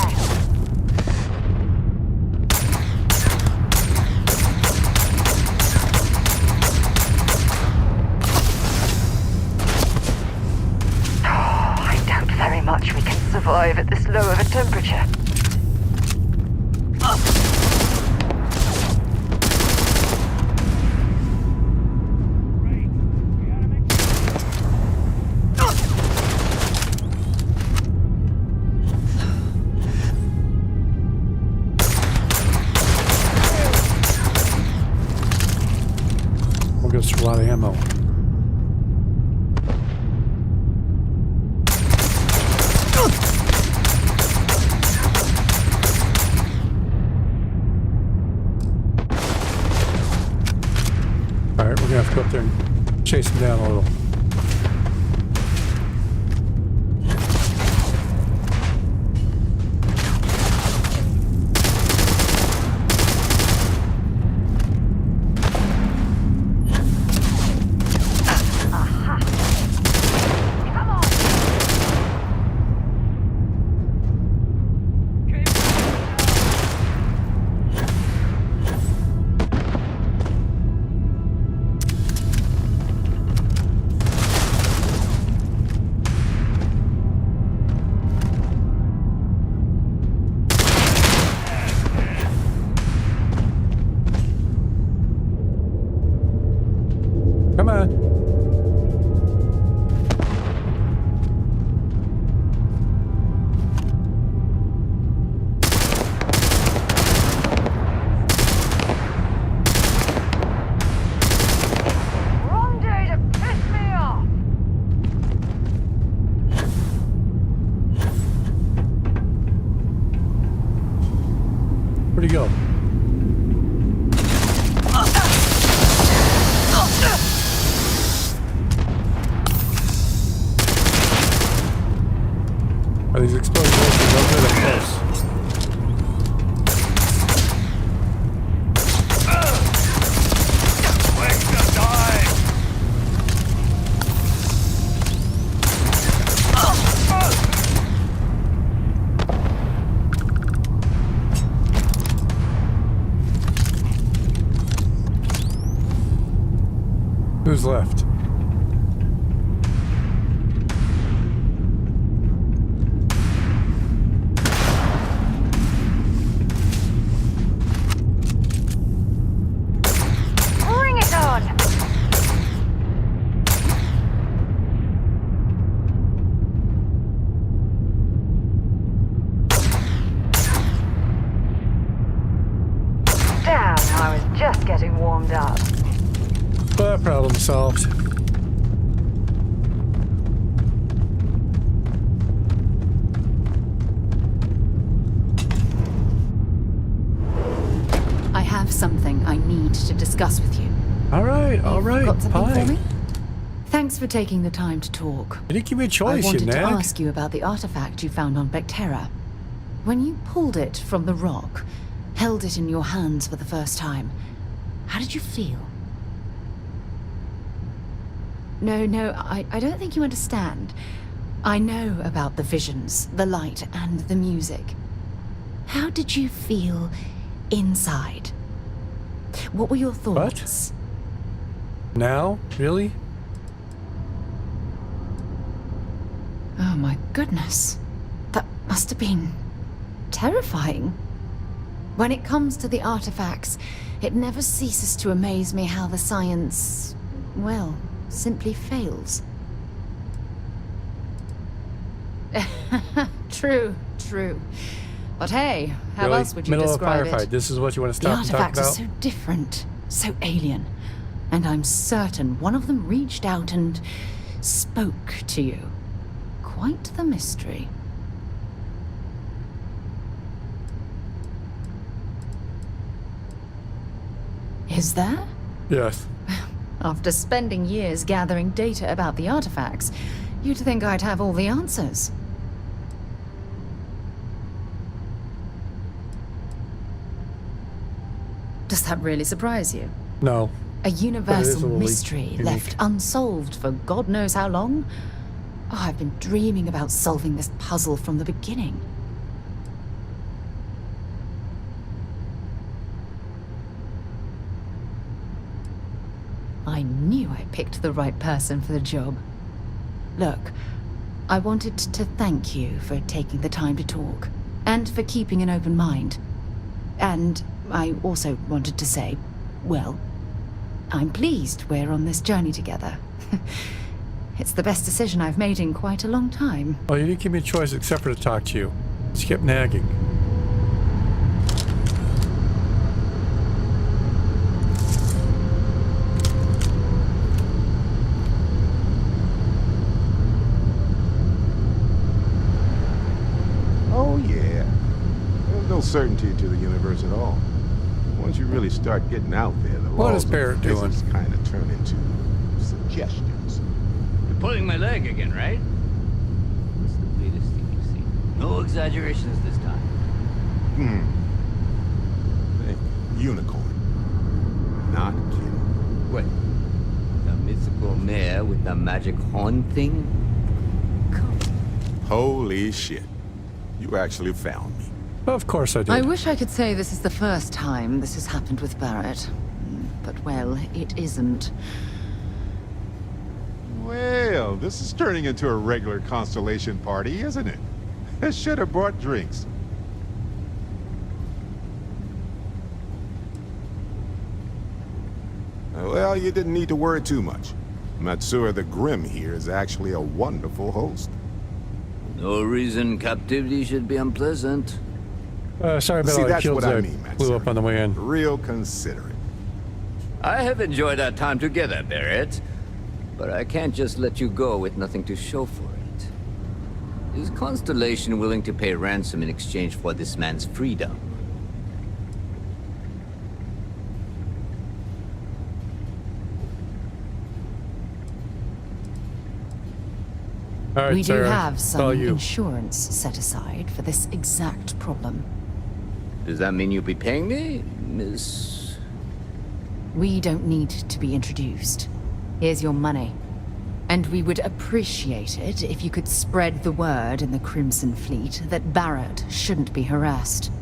I doubt very much we can survive at this low of a temperature. Goes through a lot of ammo. Alright, we're gonna have to go up there and chase him down a little. go. Are these explosions no good up close? Who's left? Bring it on! Damn, I was just getting warmed up. Problem solved. I have something I need to discuss with you. All right. Got something Fine. for me? Thanks for taking the time to talk. You didn't give me a choice, I wanted you to nag. ask you about the artifact you found on Bactera. When you pulled it from the rock, held it in your hands for the first time, how did you feel? No, I don't think you understand. I know about the visions, the light, and the music. How did you feel inside? What were your thoughts? What? Now? Really? Oh my goodness. That must have been terrifying. When it comes to the artifacts, it never ceases to amaze me how the science, well, simply fails. True. But hey, how Really? else would you Middle describe of a firefight. it? This is what you want to The stop and talk artifacts about? are so different, so alien. And I'm certain one of them reached out and spoke to you. Quite the mystery. Is there? Yes. After spending years gathering data about the artifacts, you'd think I'd have all the answers. Does that really surprise you? No. A universal little mystery unique. left unsolved for God knows how long? Oh, I've been dreaming about solving this puzzle from the beginning. I knew I picked the right person for the job. Look, I wanted to thank you for taking the time to talk, and for keeping an open mind. And I also wanted to say, well, I'm pleased we're on this journey together. It's the best decision I've made in quite a long time. Oh, you didn't give me a choice except for to talk to you. Just kept nagging. Oh, yeah. There's no certainty to the universe at all. Once you really start getting out there, the What laws is of Barrett doing? physics kind of turn into suggestions. You're pulling my leg again, right? What's the latest thing you've seen? No exaggerations this time. Hey, unicorn. Not kidding. What? The mythical mare with the magic horn thing? Holy shit. You actually found me. Of course I did. I wish I could say this is the first time this has happened with Barrett. But, well, it isn't. Well, this is turning into a regular Constellation party, isn't it? I should have brought drinks. Well, you didn't need to worry too much. Matsura the Grim here is actually a wonderful host. No reason captivity should be unpleasant. Sorry about See, all the that's kills what I that mean, Matsura. blew up on the way in. Real considerate. I have enjoyed our time together, Barrett. But I can't just let you go with nothing to show for it. Is Constellation willing to pay ransom in exchange for this man's freedom? All right, We do Sarah, have it's all some you. insurance set aside for this exact problem. Does that mean you'll be paying me, Miss... We don't need to be introduced. Here's your money. And we would appreciate it if you could spread the word in the Crimson Fleet that Barrett shouldn't be harassed.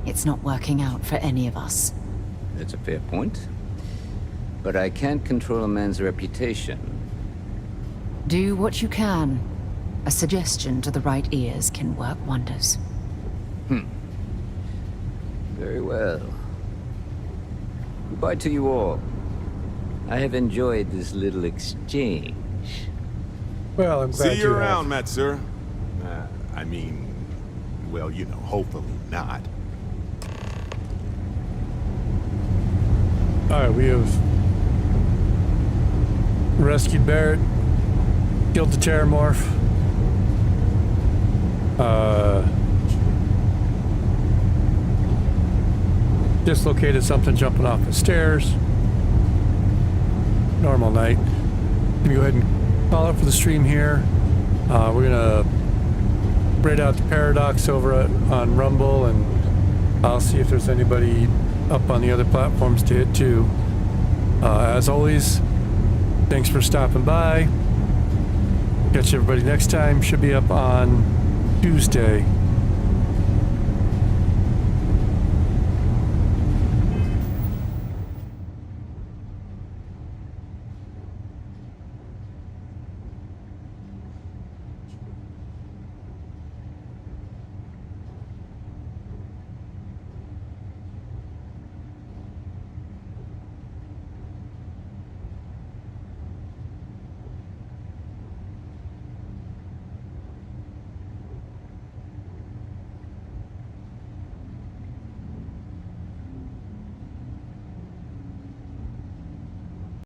It's not working out for any of us. That's a fair point. But I can't control a man's reputation. Do what you can. A suggestion to the right ears can work wonders. Very well. Goodbye to you all. I have enjoyed this little exchange. Well, I'm glad See you have. around, Matsur. I mean, well, you know, hopefully not. All right, we have rescued Barrett, killed the Terramorph. Dislocated something jumping off the stairs. Normal night. Let me go ahead and call it for the stream here. We're gonna raid out the Paradox over on Rumble, and I'll see if there's anybody up on the other platforms to hit too. As always, thanks for stopping by. Catch everybody next time. Should be up on Tuesday.